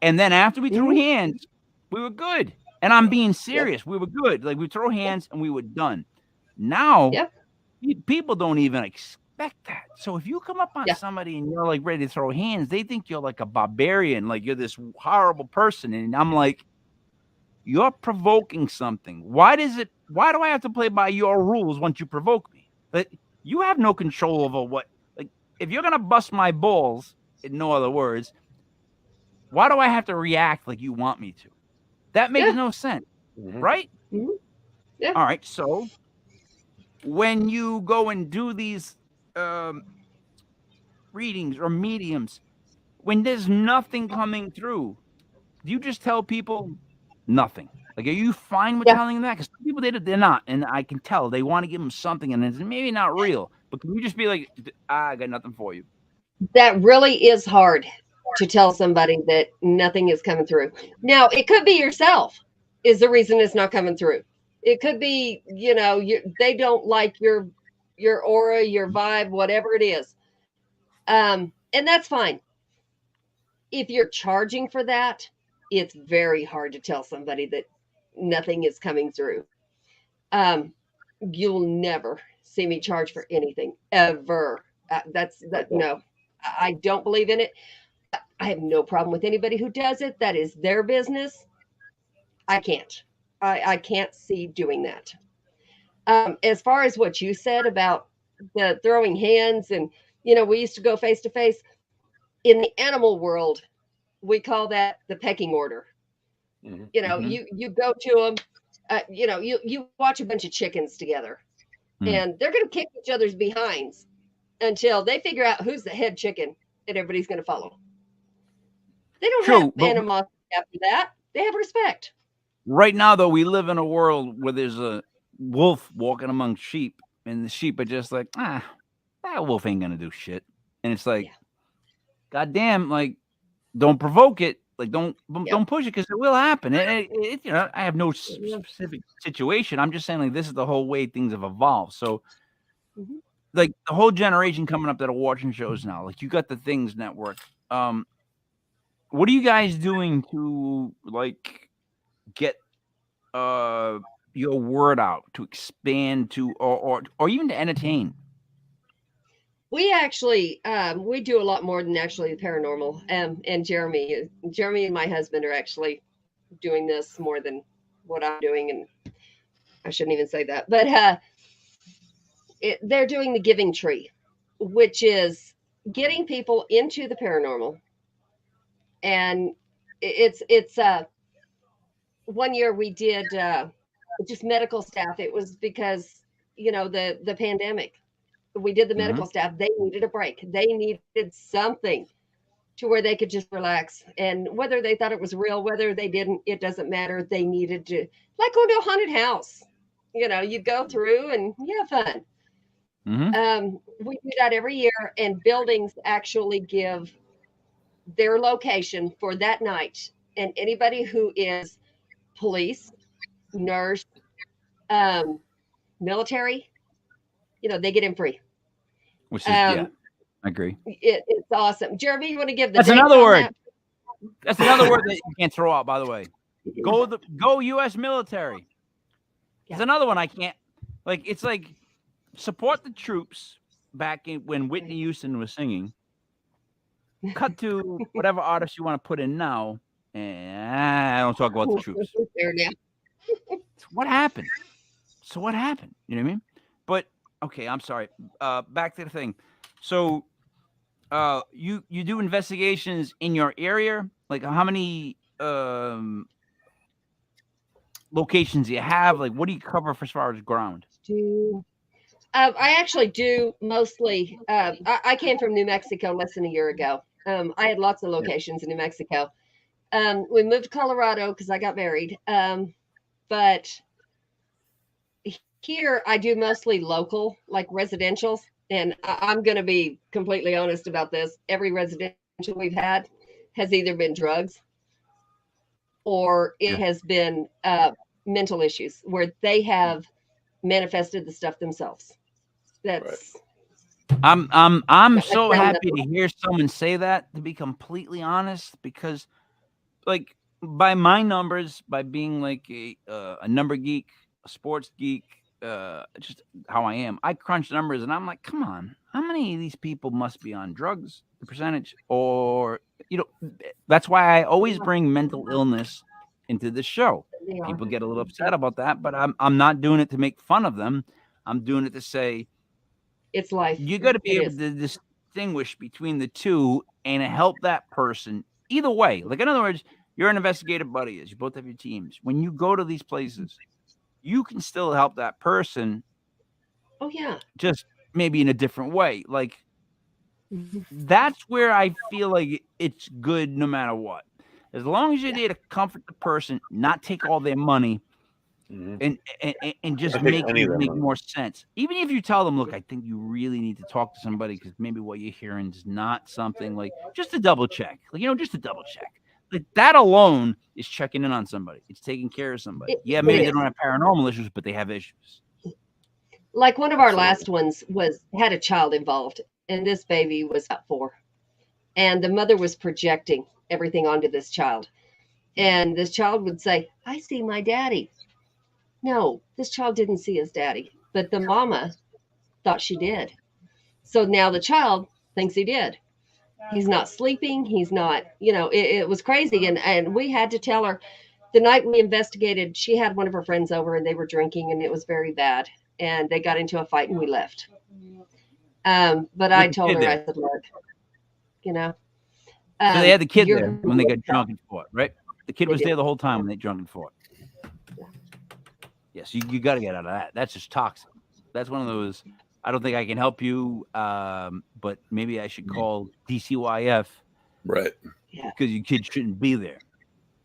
E: And then after we threw hands, we were good. And I'm being serious. We were good. Like, we throw hands and we were done. Now, people don't even expect that. So if you come up on somebody and you're like ready to throw hands, they think you're like a barbarian, like you're this horrible person. And I'm like, you're provoking something. Why do I have to play by your rules once you provoke me? Like, you have no control over what, like, if you're going to bust my balls, in no other words, why do I have to react like you want me to? That makes no sense, right? Yeah. All right. So when you go and do these readings or mediums, when there's nothing coming through, do you just tell people nothing? Like, are you fine with telling them that? Because some people, they're not, and I can tell they want to give them something, and it's maybe not real. But can you just be like, I got nothing for you?
G: That really is hard to tell somebody that nothing is coming through. Now, it could be yourself is the reason it's not coming through. It could be, they don't like your aura, your vibe, whatever it is. And that's fine. If you're charging for that, it's very hard to tell somebody that nothing is coming through. You'll never see me charge for anything ever. No, I don't believe in it. I have no problem with anybody who does it. That is their business. I can't. I can't see doing that. As far as what you said about the throwing hands, and we used to go face to face in the animal world. we call that the pecking order.
F: Mhm.
G: You know, you go to them, you know, you watch a bunch of chickens together, and they're going to kick each other's behinds until they figure out who's the head chicken, and everybody's going to follow. They don't have animosity after that. They have respect.
E: Right now, though, we live in a world where there's a wolf walking among sheep, and the sheep are just like, that wolf ain't gonna do shit. And it's like, goddamn, like, don't provoke it, like, don't push it, because it will happen. You know, I have no specific situation. I'm just saying, like, this is the whole way things have evolved. So, like, the whole generation coming up that are watching shows now, like, you got the Things Network. What are you guys doing to, like, get your word out, to expand, to or even to entertain?
G: We actually we do a lot more than actually the paranormal. And Jeremy and my husband are actually doing this more than what I'm doing, and I shouldn't even say that, but they're doing the Giving Tree, which is getting people into the paranormal. And it's one year we did just medical staff. It was because, you know, the pandemic. We did the medical staff. They needed a break. They needed something to where they could just relax. And whether they thought it was real, whether they didn't, it doesn't matter. They needed to, like, go to a haunted house. You know, you go through and you have fun. We do that every year, and buildings actually give their location for that night. And anybody who is police, nurse, military, you know, they get in free.
E: Which is, yeah, I agree.
G: It's awesome. Jeremy, you want to give the
E: That's another word. That's another word that you can't throw out, by the way. Go U.S. military. There's another one I can't, like, it's like, support the troops back in when Whitney Houston was singing. Cut to whatever artist you want to put in now, and I don't talk about the troops. What happened? So what happened? You know what I mean? But okay, I'm sorry. Back to the thing. So, you do investigations in your area? Like, how many locations do you have? Like, what do you cover for as far as ground?
G: I actually do mostly. I came from New Mexico less than a year ago. I had lots of locations in New Mexico. We moved to Colorado because I got married. But here I do mostly local, like residential. And I'm going to be completely honest about this. Every residential we've had has either been drugs or it has been mental issues where they have manifested the stuff themselves. That's
E: I'm so happy to hear someone say that, to be completely honest, because, like, by my numbers, by being like a number geek, a sports geek, just how I am, I crunch numbers and I'm like, come on, how many of these people must be on drugs, the percentage? Or, you know, that's why I always bring mental illness into the show. People get a little upset about that, but I'm not doing it to make fun of them. I'm doing it to say,
G: it's life.
E: You got to be able to distinguish between the two and help that person either way. Like, in other words, you're an investigative buddy, you both have your teams. When you go to these places, you can still help that person.
G: Oh yeah.
E: Just maybe in a different way. Like, that's where I feel like it's good no matter what. As long as you're there to comfort the person, not take all their money, and just make more sense. Even if you tell them, look, I think you really need to talk to somebody because maybe what you're hearing is not something, like, just to double check. Like, you know, just to double check. Like, that alone is checking in on somebody. It's taking care of somebody. Maybe they don't have paranormal issues, but they have issues.
G: Like, one of our last ones had a child involved, and this baby was about 4. And the mother was projecting everything onto this child. And this child would say, I see my daddy. No, this child didn't see his daddy, but the mama thought she did. So now the child thinks he did. He's not sleeping. He's not, you know, it was crazy. And we had to tell her the night we investigated, she had one of her friends over and they were drinking and it was very bad. And they got into a fight and we left. But I told her, I said, look, you know,
E: So they had the kid
G: you're
E: there when they got drunk and fought, right? The kid was there the whole time when they drunk and fought. Yes, you got to get out of that. That's just toxic. That's one of those. I don't think I can help you, but maybe I should call DCYF.
F: Right.
E: Because your kid shouldn't be there.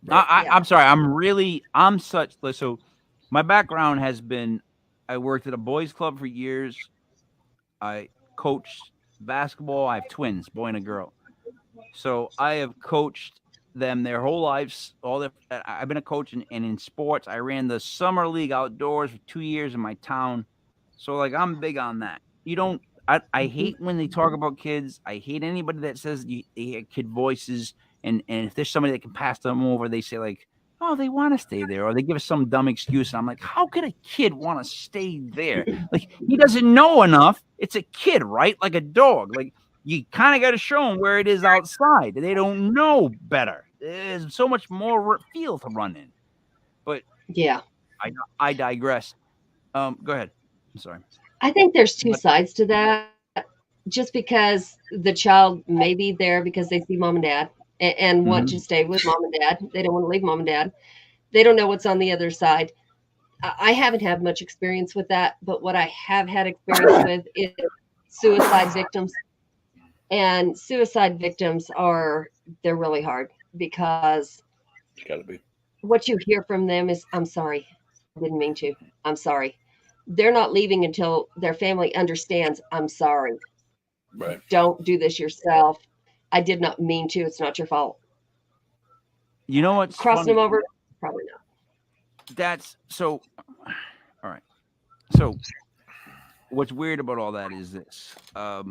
F: Right.
E: I'm sorry. I'm such. So my background has been, I worked at a boys club for years. I coached basketball. I have twins, boy and a girl. So I have coached them their whole lives. I've been a coach and in sports. I ran the summer league outdoors for 2 years in my town. So like I'm big on that. I hate when they talk about kids. I hate anybody that says they hear kid voices. And if there's somebody that can pass them over, they say like, oh, they want to stay there, or they give us some dumb excuse. And I'm like, how could a kid want to stay there? Like, he doesn't know enough. It's a kid, right? Like a dog. Like, you kind of got to show them where it is outside. They don't know better. There's so much more field to run in. But
G: yeah,
E: I digress. Go ahead. I'm sorry.
G: I think there's two sides to that. Just because the child may be there because they see mom and dad and want to stay with mom and dad. They don't want to leave mom and dad. They don't know what's on the other side. I haven't had much experience with that, but what I have had experience with is suicide victims. And suicide victims they're really hard because
F: It's gotta be.
G: what you hear from them is, I'm sorry, I didn't mean to. I'm sorry. They're not leaving until their family understands, I'm sorry.
F: Right.
G: Don't do this yourself. I did not mean to. It's not your fault.
E: You know what's
G: Crossing
E: funny?
G: them over? Probably not.
E: That's so. All right. So, what's weird about all that is this. I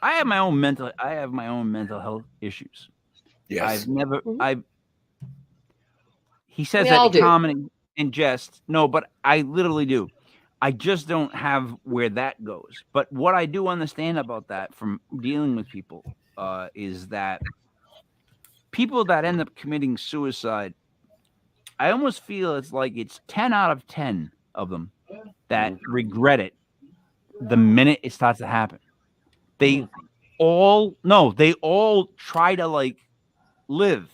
E: have my own mental health issues.
F: Yes.
E: He says
G: We
E: that
G: all
E: in
G: do.
E: common in jest. No, but I literally do. I just don't have where that goes. But what I do understand about that from dealing with people is that people that end up committing suicide, I almost feel it's 10 out of 10 of them that regret it the minute it starts to happen. They all try to like live.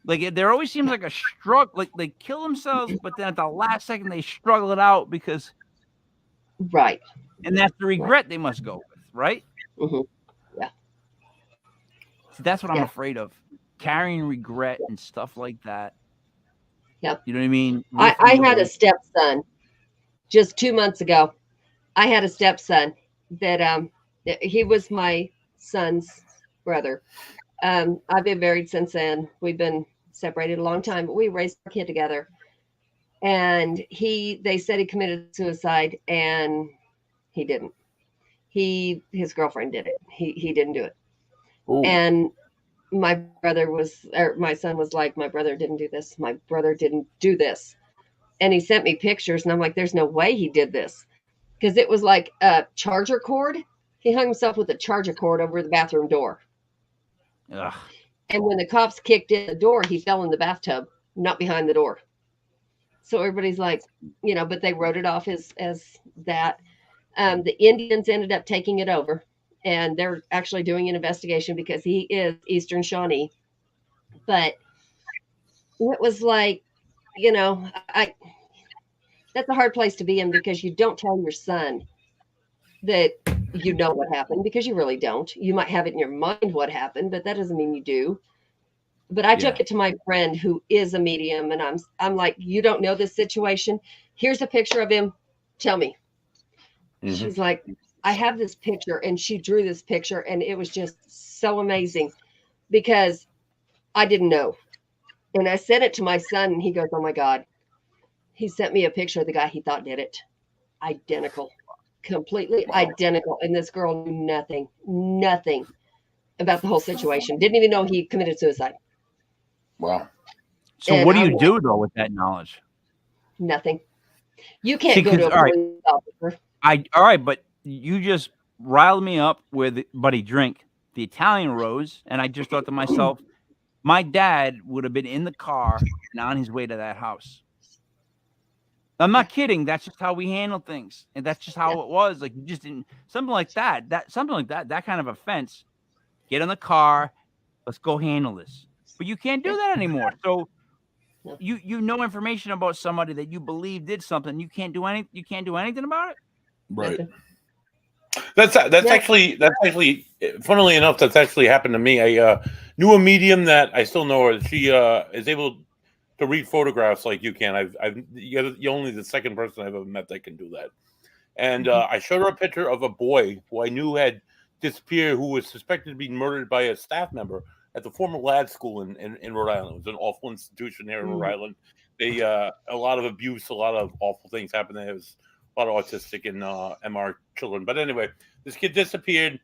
E: Like there always seems like a struggle, like they kill themselves, but then at the last second they struggle it out because
G: Right.
E: and that's the regret they must go with, right?
G: Mm-hmm. Yeah.
E: See, that's what I'm
G: Yeah.
E: afraid of. Carrying regret and stuff like that.
G: Yep.
E: You know what I mean?
G: I had a stepson just 2 months ago. I had a stepson that he was my son's brother. I've been married since then. We've been separated a long time, but we raised our kid together. And they said he committed suicide, and he didn't. His girlfriend did it. He didn't do it.
F: Ooh.
G: And my son was like, my brother didn't do this. My brother didn't do this. And he sent me pictures, and I'm like, there's no way he did this. Because it was like a charger cord. He hung himself with a charger cord over the bathroom door.
E: Ugh.
G: And when the cops kicked in the door, he fell in the bathtub, not behind the door. So everybody's like, but they wrote it off as that. The Indians ended up taking it over, and they're actually doing an investigation because he is Eastern Shawnee. But it was like, that's a hard place to be in because you don't tell your son that you know what happened because you really don't. You might have it in your mind what happened, but that doesn't mean you do. But I took it to my friend who is a medium, and I'm like, you don't know this situation. Here's a picture of him. Tell me. Mm-hmm. She's like, I have this picture, and she drew this picture, and it was just so amazing because I didn't know. And I sent it to my son, and he goes, oh my God. He sent me a picture of the guy he thought did it. Identical. Completely identical. And this girl knew nothing about the whole situation. Didn't even know he committed suicide.
F: Wow.
E: So what do you do though with that knowledge?
G: Nothing. You can't go to a police officer.
E: All right, but you just riled me up with Buddy Drink, the Italian Rose, and I just thought to myself, my dad would have been in the car and on his way to that house. I'm not kidding. That's just how we handle things, and that's just how it was. Like you just didn't something like that. That kind of offense. Get in the car, Let's go handle this. But you can't do that anymore. So you know information about somebody that you believe did something. You can't do anything about it.
F: Right. That's actually funnily enough, that's actually happened to me. I knew a medium that I still know her. She is able to read photographs like you can. You're only the second person I've ever met that can do that. And I showed her a picture of a boy who I knew had disappeared, who was suspected to be murdered by a staff member at the former lad school in Rhode Island. It was an awful institution here in Rhode Island. They a lot of abuse, a lot of awful things happened there. It was a lot of autistic and MR children. But anyway, this kid disappeared,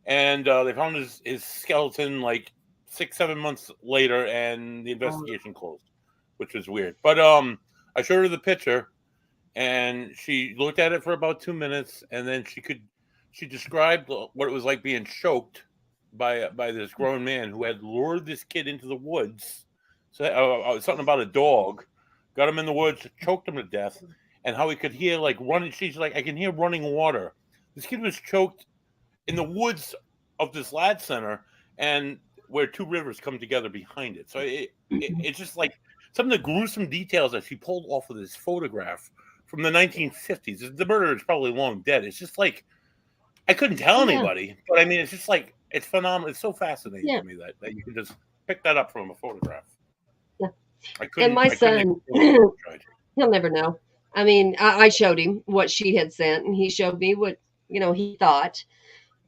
F: and they found his skeleton like 6-7 months later, and the investigation closed, which was weird. But I showed her the picture, and she looked at it for about 2 minutes, and then she described what it was like being choked by this grown man who had lured this kid into the woods. So something about a dog, got him in the woods, choked him to death, and how he could hear like running. She's like, I can hear running water. This kid was choked in the woods of this lad center, and where two rivers come together behind it. So it's just like some of the gruesome details that she pulled off of this photograph from the 1950s. The murderer is probably long dead. It's just like, I couldn't tell anybody, but I mean, it's just like, it's phenomenal. It's so fascinating to me that you can just pick that up from a photograph.
G: Yeah. And my son, he'll never know. I mean, I showed him what she had sent, and he showed me what, he thought.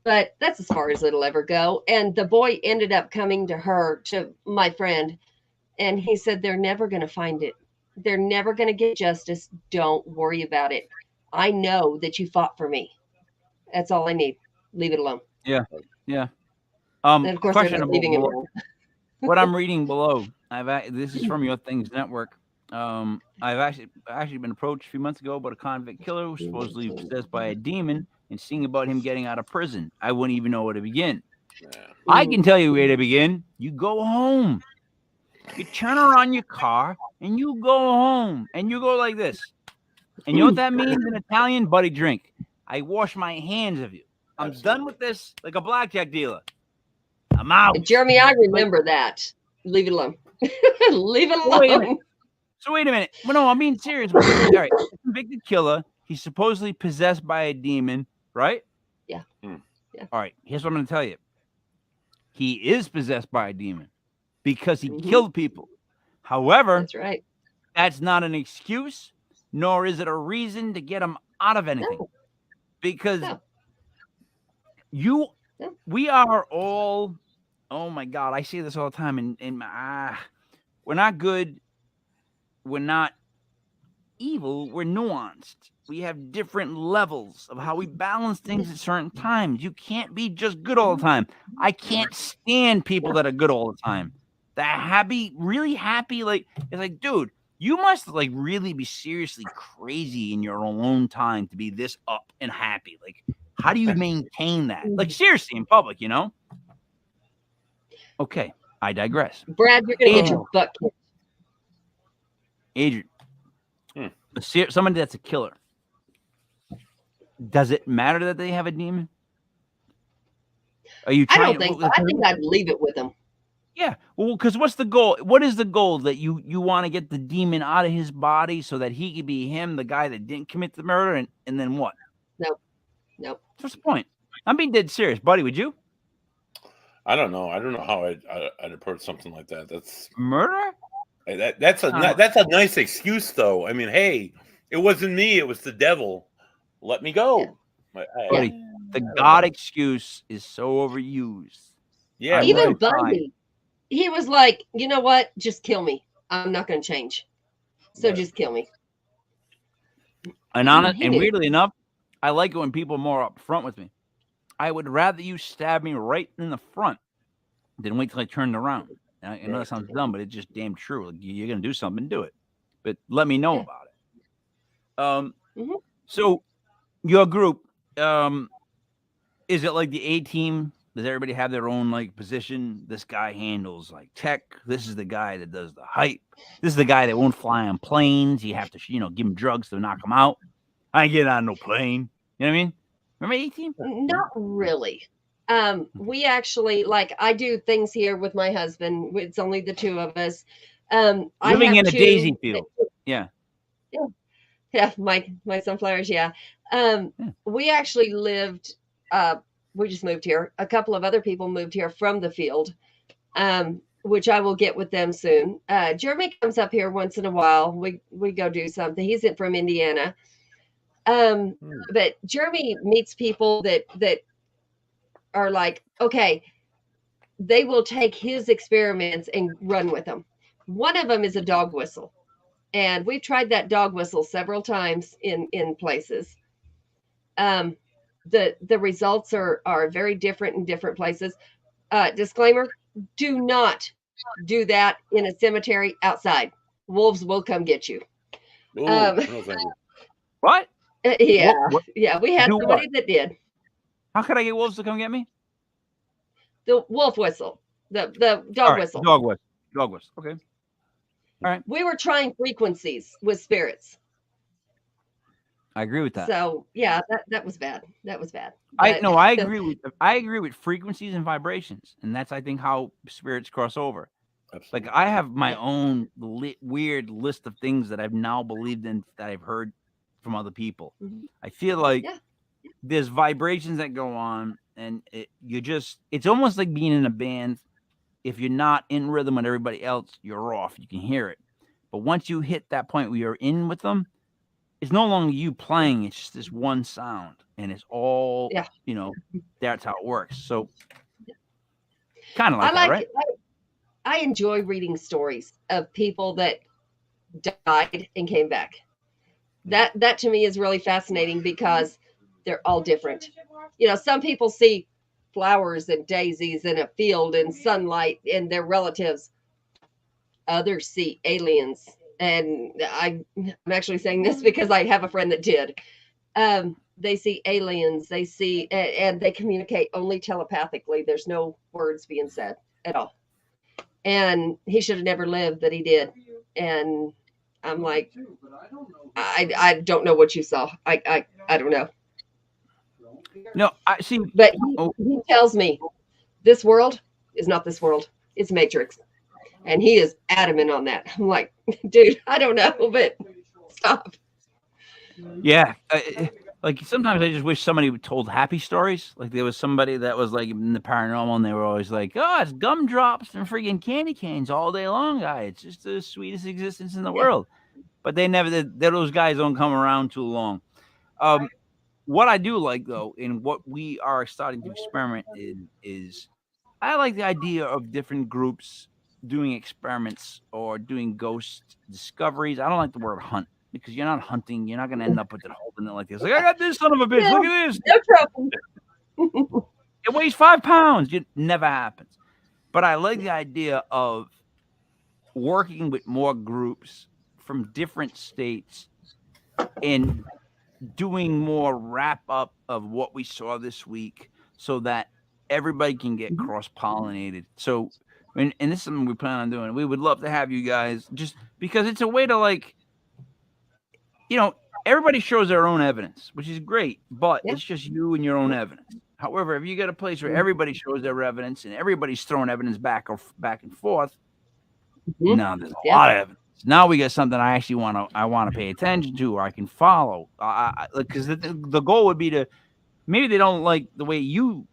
G: But that's as far as it'll ever go. And the boy ended up coming to my friend, and he said, they're never going to find it. They're never going to get justice. Don't worry about it. I know that you fought for me. That's all I need. Leave it alone.
E: Yeah. Yeah.
G: And of course,
E: question
G: they're leaving him alone.
E: What I'm reading below, this is from Your Things Network. I've actually been approached a few months ago about a convict killer who supposedly was possessed by a demon and seeing about him getting out of prison. I wouldn't even know where to begin. I can tell you where to begin. You go home. You turn around your car and you go home and you go like this. And you know what that means in Italian? Buddy, drink. I wash my hands of you. I'm done with this like a blackjack dealer. I'm out.
G: Jeremy, I remember that. Leave it alone. Leave it alone.
E: Wait a minute. Well, no, I'm being serious. All right. Convicted killer. He's supposedly possessed by a demon, right?
G: Yeah.
E: Yeah. All right. Here's what I'm going to tell you. He is possessed by a demon because he killed people. However,
G: that's right.
E: That's not an excuse, nor is it a reason to get him out of anything. No. Because we are all, oh my God, I say this all the time, and we're not good. We're not evil. We're nuanced. We have different levels of how we balance things at certain times. You can't be just good all the time. I can't stand people that are good all the time. That happy, really happy, like, it's like, dude, you must like really be seriously crazy in your alone time to be this up and happy. Like, how do you maintain that? Like, seriously, in public, Okay, I digress.
G: Brad, you're going to get your butt kicked.
E: Adrienne, somebody that's a killer, does it matter that they have a demon? Are you trying?
G: I don't think so. I think I'd leave it with them.
E: Yeah, well, because what's the goal? What is the goal? That you want to get the demon out of his body so that he could be him, the guy that didn't commit the murder, and then what?
G: Nope.
E: What's the point? I'm being dead serious, buddy. Would you?
F: I don't know. I don't know how I'd approach something like that. That's
E: murder.
F: That's a nice excuse, though. I mean, hey, it wasn't me; it was the devil. Let me go.
E: Buddy, the God excuse is so overused.
F: Yeah,
G: even Bundy, he was like, you know what? Just kill me. I'm not going to change. So just kill me.
E: And weirdly enough, I like it when people are more upfront with me. I would rather you stab me right in the front than wait till I turn around. I know that sounds dumb, but it's just damn true. Like, you're going to do something, do it. But let me know about it. So your group, is it like the A-team? Does everybody have their own like position? This guy handles like tech. This is the guy that does the hype. This is the guy that won't fly on planes. You have to, give him drugs to knock him out. I ain't getting on no plane. You know what I mean? Remember A-team?
G: Not really. We actually, like, I do things here with my husband. It's only the two of us.
E: Living in a daisy field. Yeah.
G: Yeah, my sunflowers. Yeah. We actually lived. We just moved here. A couple of other people moved here from the field, which I will get with them soon. Jeremy comes up here once in a while. We go do something. He's from Indiana. But Jeremy meets people that are like, okay, they will take his experiments and run with them. One of them is a dog whistle. And we've tried that dog whistle several times in places. The results are very different in different places. Disclaimer, do not do that in a cemetery outside. Wolves will come get you.
F: Ooh, no, thank you.
E: What?
G: Yeah.
E: What?
G: Yeah, we had somebody that did.
E: How could I get wolves to come get me?
G: The wolf whistle. The dog whistle.
E: Dog whistle. Dog whistle. Okay. All right.
G: We were trying frequencies with spirits.
E: I agree with that.
G: So yeah, that was bad. That was bad.
E: I agree with frequencies and vibrations, and that's, I think, how spirits cross over. Absolutely. Like, I have my own weird list of things that I've now believed in, that I've heard from other people. Mm-hmm. I feel like there's vibrations that go on, and it's almost like being in a band. If you're not in rhythm with everybody else, you're off. You can hear it. But once you hit that point where you're in with them, it's no longer you playing. It's just this one sound, and it's all, that's how it works. So kind of like that, right?
G: I enjoy reading stories of people that died and came back. That to me is really fascinating, because they're all different. Some people see flowers and daisies in a field and sunlight and their relatives. Others see aliens. And I'm actually saying this because I have a friend that did. They see aliens. They see, and they communicate only telepathically. There's no words being said at all. And he should have never lived, but he did. And I'm like, I don't know what you saw. I don't know.
E: No, I see.
G: But he tells me this world is not this world. It's Matrix. And he is adamant on that. I'm like, dude, I don't know, but stop.
E: Yeah. Like, sometimes I just wish somebody told happy stories. Like, there was somebody that was like in the paranormal, and they were always like, oh, it's gumdrops and freaking candy canes all day long, guy. It's just the sweetest existence in the world. But those guys don't come around too long. What I do like, though, and what we are starting to experiment in, is I like the idea of different groups doing experiments or doing ghost discoveries. I don't like the word hunt, because you're not hunting. You're not going to end up with it holding it like this. Like, I got this son of a bitch. Look at this.
G: No trouble.
E: It weighs 5 pounds. It never happens. But I like the idea of working with more groups from different states and doing more wrap up of what we saw this week, so that everybody can get cross-pollinated. So, and this is something we plan on doing. We would love to have you guys, just because it's a way to, like, everybody shows their own evidence, which is great, but it's just you and your own evidence. However, if you get a place where everybody shows their evidence and everybody's throwing evidence back and forth, now there's a lot of evidence. Now we got something I actually want to pay attention to, or I can follow. Because the goal would be to, maybe they don't like the way you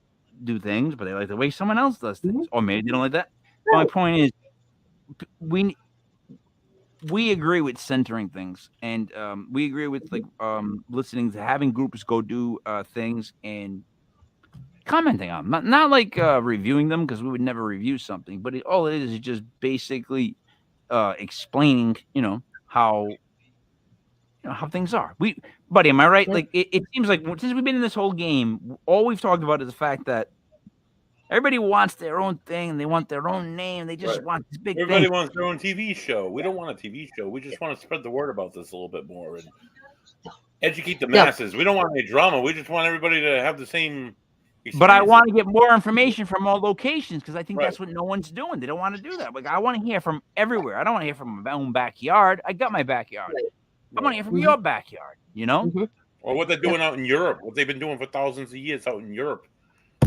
E: do things, but they like the way someone else does things, or maybe they don't like that. My point is, we agree with centering things, and we agree with listening to having groups go do things and commenting on them. Not like reviewing them, because we would never review something, but all it is just basically explaining, how things are. Buddy, am I right? Like, it seems like since we've been in this whole game, all we've talked about is the fact that everybody wants their own thing, and they want their own name. They just want this big
F: Everybody
E: thing.
F: wants their own TV show. We don't want a TV show. We just want to spread the word about this a little bit more and educate the masses. We don't want any drama. We just want everybody to have the same experience.
E: But I want to get more information from all locations, because I think that's what no one's doing. They don't want to do that. Like, I want to hear from everywhere. I don't want to hear from my own backyard. I got my backyard. I want to hear from your backyard,
F: Or what they're doing out in Europe, what they've been doing for thousands of years out in Europe.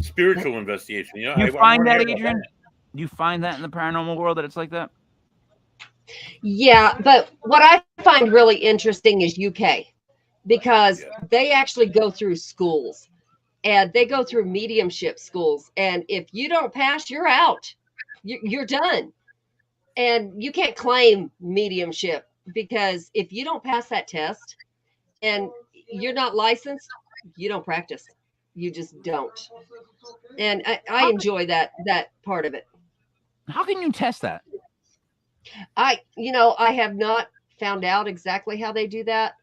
F: spiritual investigation. You know,
E: You
F: I
E: find
F: wanna
E: that,
F: hear about
E: Adrienne?
F: that.
E: Do you find that in the paranormal world that it's like that?
G: Yeah, but what I find really interesting is UK, because they actually go through schools, and they go through mediumship schools, and if you don't pass, you're out. You're done. And you can't claim mediumship, because if you don't pass that test and you're not licensed, you don't practice. You just don't. And I enjoy that part of it.
E: How can you test that?
G: I have not found out exactly how they do that.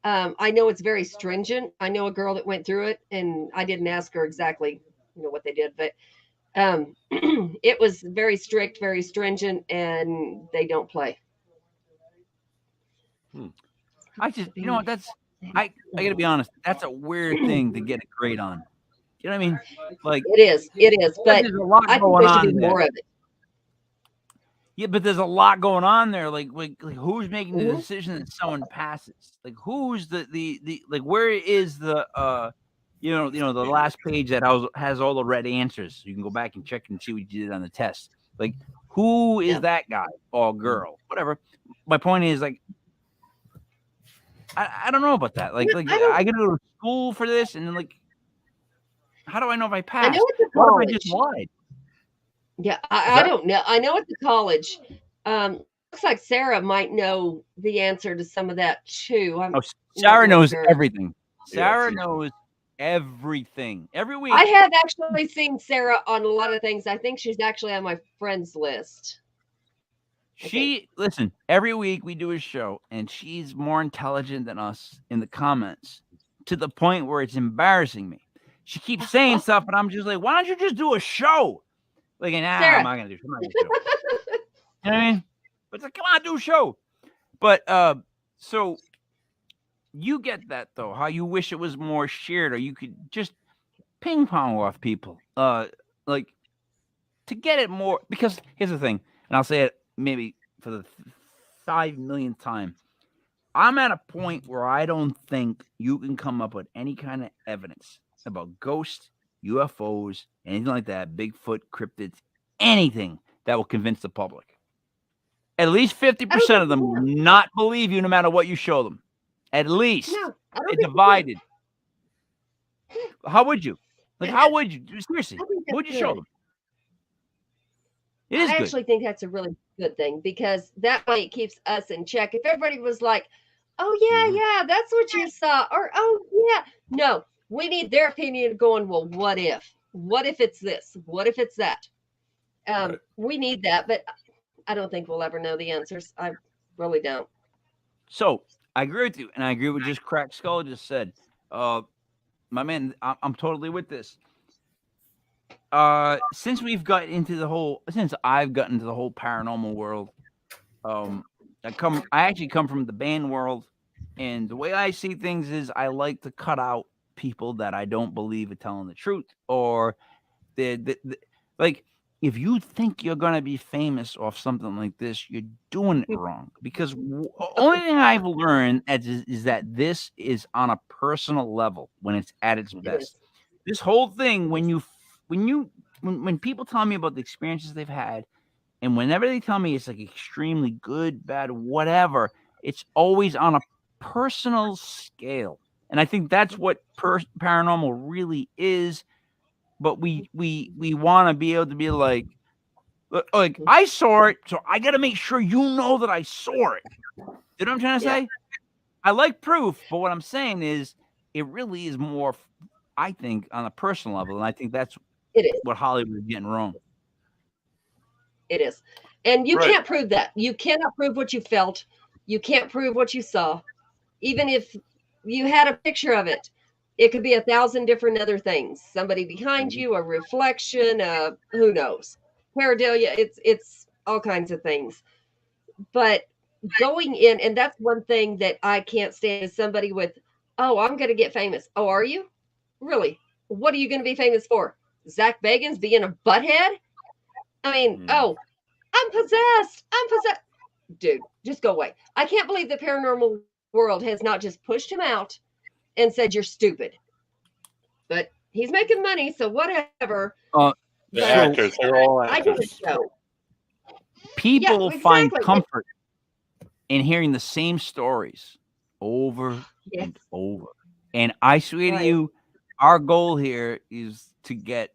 G: I know it's very stringent. I know a girl that went through it, and I didn't ask her exactly, what they did, but it was very strict, very stringent, and they don't play.
E: I just, you know what? That's I got to be honest. That's a weird thing to get a grade on. You know what I mean? Like
G: it is, but
E: there's a lot
G: I think
E: going
G: there should
E: on
G: be
E: there.
G: more of it.
E: Yeah, but there's a lot going on there. Like who's making the
G: Mhm.
E: decision that someone passes? Like who's the like where is the the last page that has all the red answers? You can go back and check and see what you did on the test. Like who is that guy or girl? Whatever. My point is, like, I don't know about that. Like I got to go to school for this, and then, like, how do I know if I passed?
G: I know it's a
E: What
G: college.
E: if I just lied?
G: Yeah, I don't know. I know it's a college. Looks like Sarah might know the answer to some of that too. I'm
E: Oh,
G: not
E: Sarah
G: real
E: knows
G: sure.
E: everything.
F: Yeah,
E: Sarah
F: she-
E: knows everything. Every week.
G: I have actually seen Sarah on a lot of things. I think she's actually on my friends list.
E: Listen, every week we do a show, and she's more intelligent than us in the comments, to the point where it's embarrassing me. She keeps saying stuff, and I'm just like, why don't you just do a show? Like,
G: Sarah.
E: I'm not gonna do a show. You know what I mean? But it's like, come on, do a show. But so you get that though, how you wish it was more shared, or you could just ping pong off people. Like, to get it more, because here's the thing, and I'll say it maybe for the 5 millionth time. I'm at a point where I don't think you can come up with any kind of evidence about ghosts, UFOs, anything like that, Bigfoot, cryptids, anything that will convince the public. At least 50% of them will not believe you no matter what you show them. At least.
G: No, I don't
E: They're
G: think
E: divided. How would you? Like, how would you? Seriously,
G: I think
E: what would you
G: that's
E: show
G: good.
E: them? It is
G: I
E: good.
G: actually think that's a really good thing, because that way it keeps us in check. If everybody was like, oh, yeah, that's what you saw, or oh, yeah. No, we need their opinion going, well, what if? What if it's this? What if it's that?
F: Right.
G: We need that, but I don't think we'll ever know the answers. I really don't.
E: So I agree with you, and I agree with just Crack Skull just said. My man, I'm totally with this. Since I've gotten into the whole paranormal world, I actually come from the band world, and the way I see things is I like to cut out people that I don't believe are telling the truth, or like, if you think you're gonna be famous off something like this, you're doing it wrong. Because only thing I've learned is that this is on a personal level when it's at its best. This whole thing, when people tell me about the experiences they've had, and whenever they tell me it's like extremely good, bad, whatever, it's always on a personal scale. And I think that's what paranormal really is. But we want to be able to be like I saw it, so I got to make sure you know that I saw it. You know what I'm trying to say? I like proof, but what I'm saying is it really is more, I think, on a personal level, and I think that's what Hollywood is getting wrong.
G: It is. And you can't prove that. You cannot prove what you felt. You can't prove what you saw. Even if you had a picture of it, it could be 1,000 different other things. Somebody behind you, a reflection, who knows? Pareidolia, it's all kinds of things. But going in, and that's one thing that I can't stand, is somebody with, oh, I'm going to get famous. Oh, are you? Really? What are you going to be famous for? Zach Bagans being a butthead? I mean, oh, I'm possessed. Dude, just go away. I can't believe the paranormal world has not just pushed him out and said, you're stupid. But He's making money, so whatever.
F: The actors, they're all
G: I did a
F: actors.
G: show.
E: People
G: Yeah,
E: find
G: exactly.
E: comfort in hearing the same stories over
G: Yes.
E: and over. And I swear to
G: Right.
E: you, our goal here is to get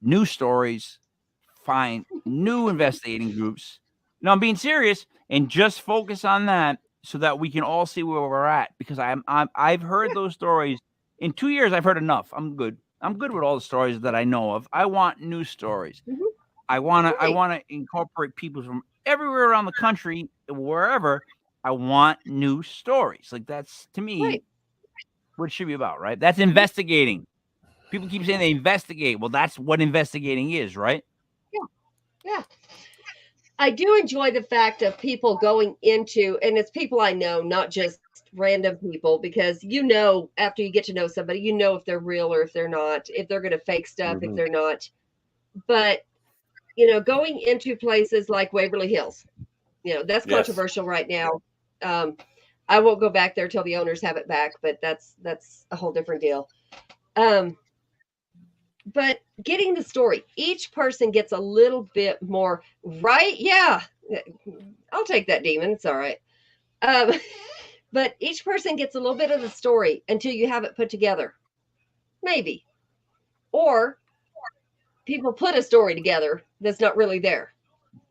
E: new stories, find new investigating groups. No, I'm being serious, and just focus on that so that we can all see where we're at. Because I've heard those stories. In 2 years, I've heard enough. I'm good. I'm good with all the stories that I know of. I want new stories.
G: Mhm.
E: I want
G: Right.
E: to incorporate people from everywhere around the country, wherever. I want new stories. Like, that's, to me,
G: Right.
E: what it should be about, right? That's investigating. People keep saying they investigate. Well, that's what investigating is, right?
G: Yeah. I do enjoy the fact of people going into, and it's people I know, not just random people, because after you get to know somebody, if they're real or if they're not, if they're going to fake stuff, if they're not. But, going into places like Waverly Hills, that's
F: Yes.
G: controversial right now. I won't go back there till the owners have it back, but that's a whole different deal. But getting the story, each person gets a little bit more, right? Yeah, I'll take that, demon. It's all right. But each person gets a little bit of the story until you have it put together. Maybe. Or people put a story together that's not really there,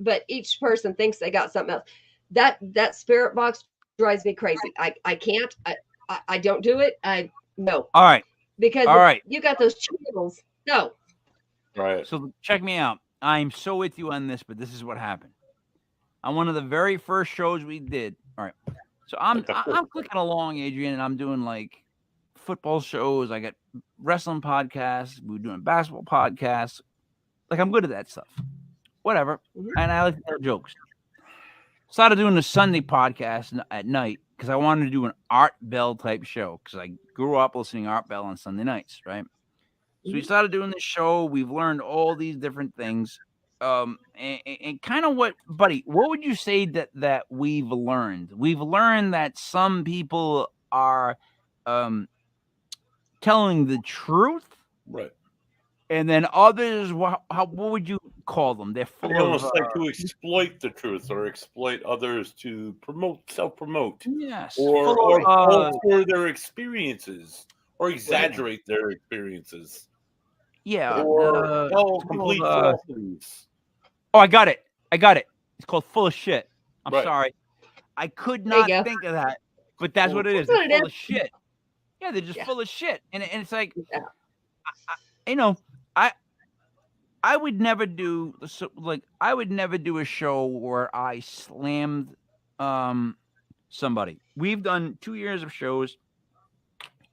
G: but each person thinks they got something else. That spirit box drives me crazy. I can't. I don't do it. No.
E: All right.
G: Because
E: All right.
G: you got those channels. No.
F: Right.
E: So check me out. I'm so with you on this, but this is what happened. On one of the very first shows we did. All right. So I'm clicking along, Adrienne, and I'm doing like football shows. I got wrestling podcasts. We're doing basketball podcasts. Like, I'm good at that stuff. Whatever. And I like to tell jokes. Started doing the Sunday podcast at night because I wanted to do an Art Bell type show because I grew up listening to Art Bell on Sunday nights, right? So we started doing this show. We've learned all these different things. And kind of what would you say that we've learned? We've learned that some people are telling the truth.
F: Right.
E: And then others, what would you call them? They're full
F: They almost
E: of,
F: like to exploit the truth or exploit others to self-promote.
E: Yes.
F: Or alter their experiences or exaggerate their experiences.
E: Yeah.
F: Or tell complete falsities.
E: Oh, I got it. It's called full of shit. I'm
F: Right.
E: sorry. I could not think of that, but that's what it is. They're full of shit. Yeah, they're just full of shit. And it's like, I would never do a show where I slammed somebody. We've done 2 years of shows.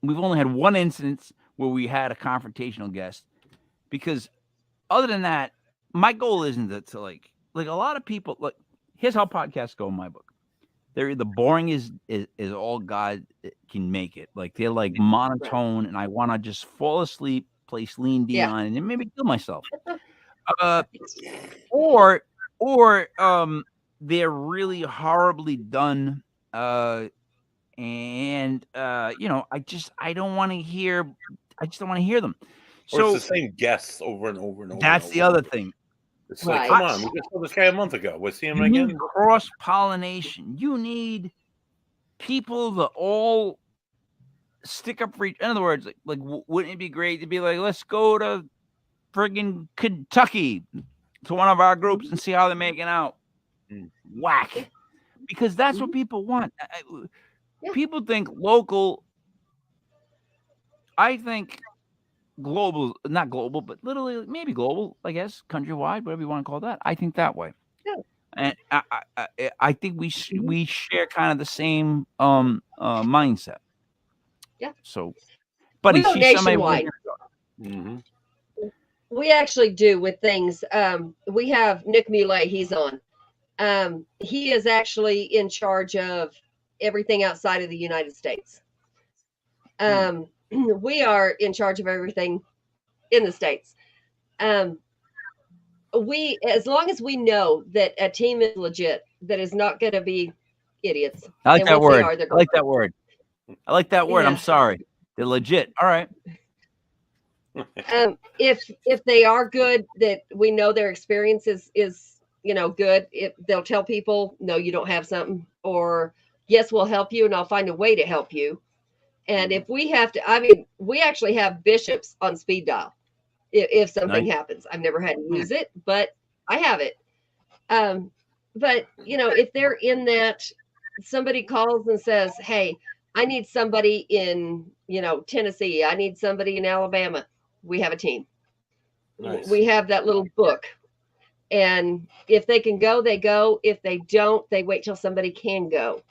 E: We've only had one instance where we had a confrontational guest, because other than that, my goal isn't to like a lot of people. Like, here's how podcasts go in my book. They're either boring is all God can make it. Like, they're like monotone, and I want to just fall asleep, play Celine Dion, and maybe kill myself. Or they're really horribly done. I don't want to hear. I just don't want to hear them.
F: Or it's the same guests over and over and over.
E: That's the other thing.
F: It's like, come on, we just saw this guy a month ago. We'll see him again.
E: Need cross-pollination. You need people that all stick up for each. In other words, like wouldn't it be great to be like, let's go to friggin' Kentucky to one of our groups and see how they're making out? Whack. Because that's what people want. People think local. I think global, not global, but literally maybe global, I guess, countrywide, whatever you want to call that. I think that way. And I think we share kind of the same mindset.
G: Yeah.
E: So, buddy,
G: we go nationwide. We actually do with things. We have Nick Muley. He's on. He is actually in charge of everything outside of the United States. We are in charge of everything in the States. As long as we know that a team is legit, that is not going to be idiots.
E: I like that word. I like that word.
G: Yeah.
E: I'm sorry. They're legit. All right.
G: If they are good, that we know their experience is good. If they'll tell people, no, you don't have something, or yes, we'll help you, and I'll find a way to help you. And if we have to, I mean, we actually have bishops on speed dial. If something happens, I've never had to use it, but I have it. But if they're in that, somebody calls and says, hey, I need somebody in, Tennessee. I need somebody in Alabama. We have a team. Nice. We have that little book. And if they can go, they go. If they don't, they wait till somebody can go.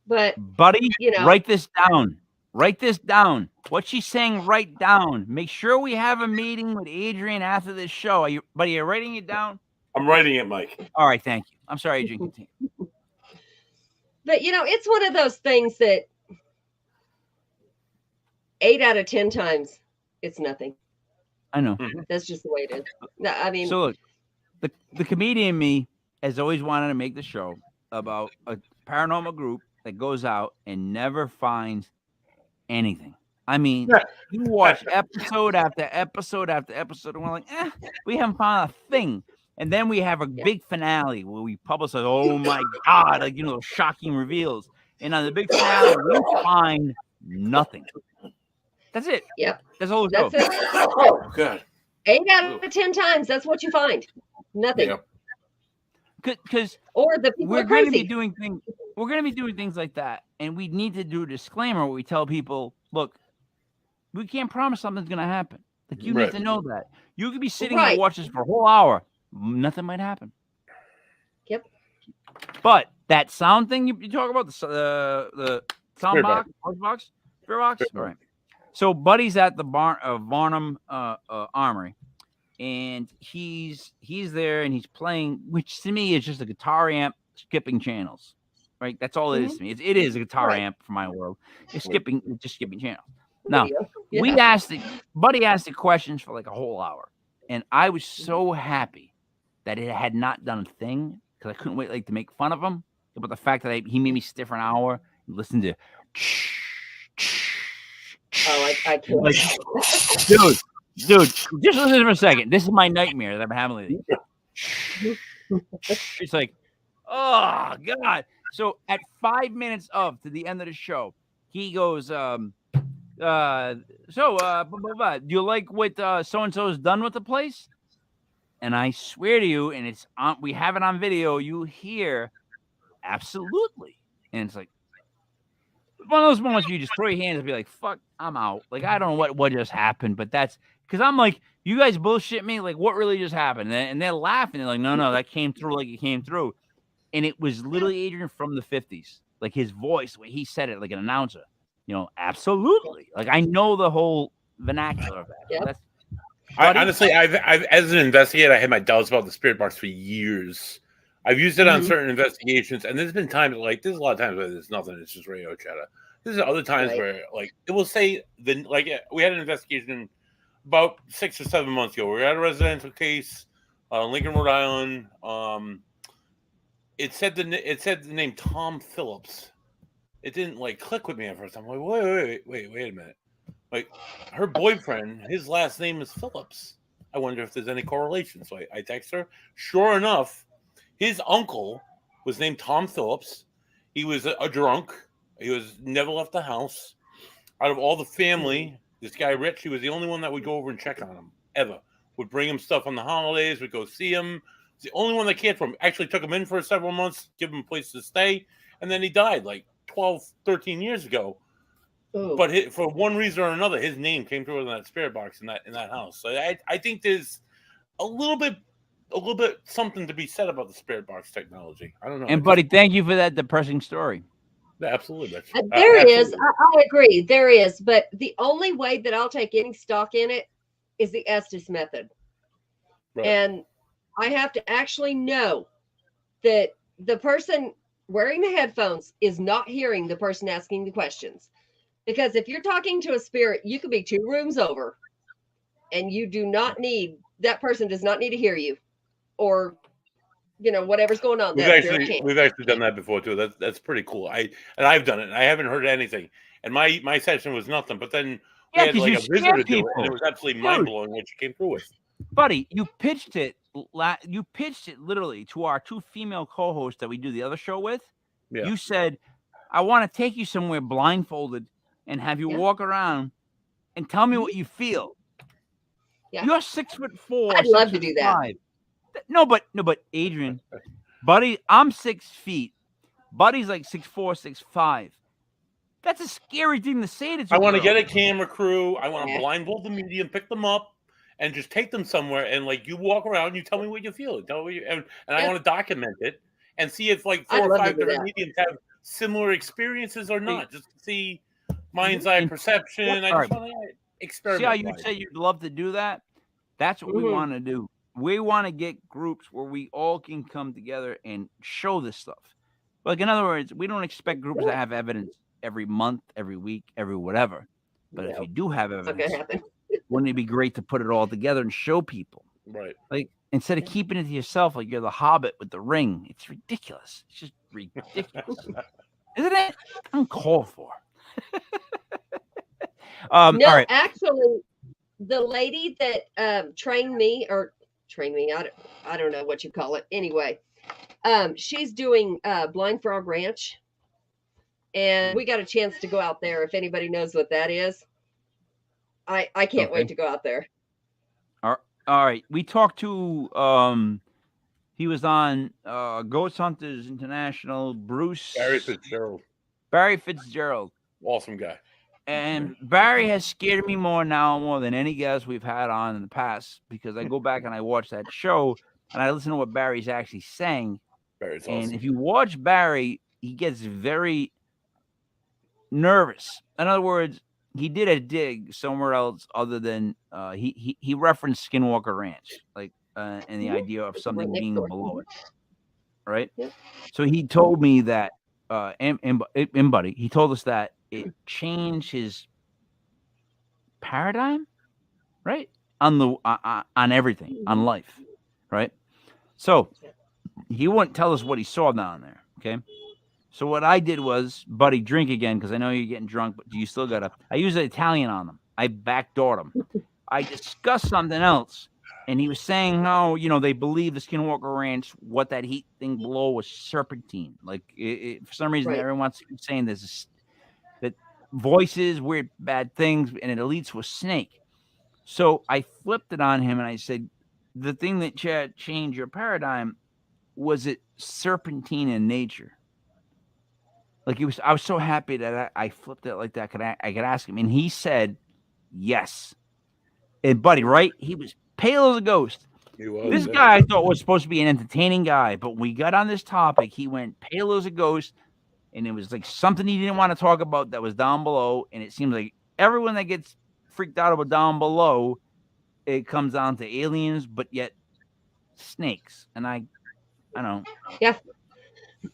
G: But
E: buddy, write this down. Write this down. What she's saying, write down. Make sure we have a meeting with Adrienne after this show. Are you writing it down?
F: I'm writing it, Mike.
E: All right, thank you. I'm sorry, Adrienne. Continue.
G: But it's one of those things that 8 out of 10 times it's nothing.
E: I know.
G: That's just the way it is. No, I mean,
E: so look, the comedian in me has always wanted to make the show about a paranormal group that goes out and never finds anything. I mean, you watch episode after episode after episode, and we're like, we haven't found a thing. And then we have a big finale where we publicize, oh my God, like, shocking reveals. And on the big finale, we find nothing. That's it.
G: Yep.
E: That's all.
G: That's it.
F: Oh, good.
G: 8 out of 10 times, that's what you find. Nothing.
E: Because
G: or the people
E: we're
G: are crazy.
E: Going to be doing things. We're going to be doing things like that, and we need to do a disclaimer where we tell people, look, we can't promise something's going to happen. Like, you need to know that. You could be sitting there watching this for a whole hour. Nothing might happen.
G: Yep.
E: But that sound thing you talk about, the sound box, spirit box. All right. So Buddy's at the Varnum Armory, and he's there and he's playing, which to me is just a guitar amp skipping channels. Right? That's all it is to me. It is a guitar amp for my world. It's just skipping channels. Now, Buddy asked the questions for like a whole hour, and I was so happy that it had not done a thing, because I couldn't wait to make fun of him about the fact that he made me sit for an hour and listen to.
G: Oh, I can't.
E: Dude, just listen for a second. This is my nightmare that I'm having lately. It's like, oh God. So at 5 minutes to the end of the show, he goes, do you like what so-and-so has done with the place? And I swear to you, and it's on, we have it on video, you hear absolutely. And it's like one of those moments where you just throw your hands and be like, fuck, I'm out. Like, I don't know what just happened, but that's because I'm like, you guys bullshit me. Like, what really just happened? And they're laughing. They're like, no, that came through like it came through. And it was literally Adrienne from the 50s. Like, his voice, when he said it like an announcer, absolutely. Like, I know the whole vernacular of that.
G: Yep.
E: That's,
F: honestly, I've as an investigator, I had my doubts about the spirit box for years. I've used it on certain investigations, and there's been times there's a lot of times where there's nothing. It's just radio chatter. There's other times where it will say we had an investigation about 6 or 7 months ago. We were at a residential case, Lincoln, Rhode Island. It said the name Tom Phillips. It didn't click with me at first. I'm like, wait a minute. Like, her boyfriend, his last name is Phillips. I wonder if there's any correlation. So I text her. Sure enough, his uncle was named Tom Phillips. He was a drunk. He was never left the house. Out of all the family, this guy Rich, he was the only one that would go over and check on him ever. Would bring him stuff on the holidays. Would go see him. He's the only one that cared for him. Actually took him in for several months, give him a place to stay, and then he died 12, 13 years ago.
G: Ooh.
F: But for one reason or another, his name came through in that spirit box in that house. So I think there's a little bit something to be said about the spirit box technology. I don't know.
E: And buddy, thank you for that depressing story.
F: Yeah, absolutely.
G: There is. I agree. There is. But the only way that I'll take any stock in it is the Estes method. Right. And I have to actually know that the person wearing the headphones is not hearing the person asking the questions. Because if you're talking to a spirit, you could be 2 rooms over, and you do not need, that person does not need to hear you, or whatever's going on.
F: We've actually done that before too. That's pretty cool. I've done it. And I haven't heard anything. And my session was nothing. But then we
E: Yeah,
F: had
E: 'cause
F: like
E: you
F: a visitor
E: scared
F: do it,
E: people.
F: and it was absolutely
E: Dude.
F: mind blowing what you came through with.
E: Buddy, you pitched it literally to our 2 female co-hosts that we do the other show with.
F: Yeah.
E: You said, "I want to take you somewhere blindfolded and have you walk around and tell me what you feel."
G: Yeah.
E: You're 6'4".
G: I'd love to do that.
E: 6'5". No, but Adrienne, buddy, I'm 6 feet. Buddy's like 6'4", 6'5". That's a scary thing to say to.
F: I want to get a camera crew. I want to blindfold the medium, pick them up, and just take them somewhere. And like you walk around, you tell me what you feel. Tell me, and I want to document it and see if like 4 or 5 different mediums have similar experiences or not. Just to see mind's eye perception. I just want to experiment.
E: See how you say you'd love to do that? That's what we want to do. We want to get groups where we all can come together and show this stuff. Like, in other words, we don't expect groups to have evidence every month, every week, every whatever. But if you do have evidence, wouldn't it be great to put it all together and show people?
F: Right.
E: Like, instead of keeping it to yourself like you're the Hobbit with the ring. It's ridiculous. It's just ridiculous. Isn't it? Uncalled for.
G: No,
E: all right.
G: Actually, the lady that trained me, I don't know what you call it. Anyway, she's doing Blind Frog Ranch. And we got a chance to go out there. If anybody knows what that is, I can't wait to go out there.
E: All right. We talked to he was on Ghost Hunters International, Bruce Barry Fitzgerald.
F: Awesome guy.
E: And Barry has scared me more than any guest we've had on in the past, because I go back and I watch that show and I listen to what Barry's actually saying.
F: Barry's
E: and
F: awesome.
E: If you watch Barry, he gets very nervous. In other words, he did a dig somewhere else other than he referenced Skinwalker Ranch, like and the idea of something being below it, right? Yeah. So he told me that, and buddy, he told us that it changed his paradigm, right, on everything, on life, right? So he wouldn't tell us what he saw down there, okay? So what I did was, buddy, drink again, because I know you're getting drunk, but you still got to. I used an Italian on them. I backdoored him. I discussed something else, and he was saying how, they believe the Skinwalker Ranch, what that heat thing below was serpentine. Like, for some reason, everyone wants to keep saying that voices, weird, bad things, and it leads to a snake. So I flipped it on him, and I said, the thing that changed your paradigm, was it serpentine in nature? Like, I was so happy that I flipped it like that. I could ask him, and he said yes. And buddy, right? He was pale as a ghost. This guy I thought was supposed to be an entertaining guy, but when we got on this topic, he went pale as a ghost, and it was like something he didn't want to talk about that was down below. And it seems like everyone that gets freaked out about down below, it comes down to aliens, but yet snakes. And I don't know.
G: Yeah.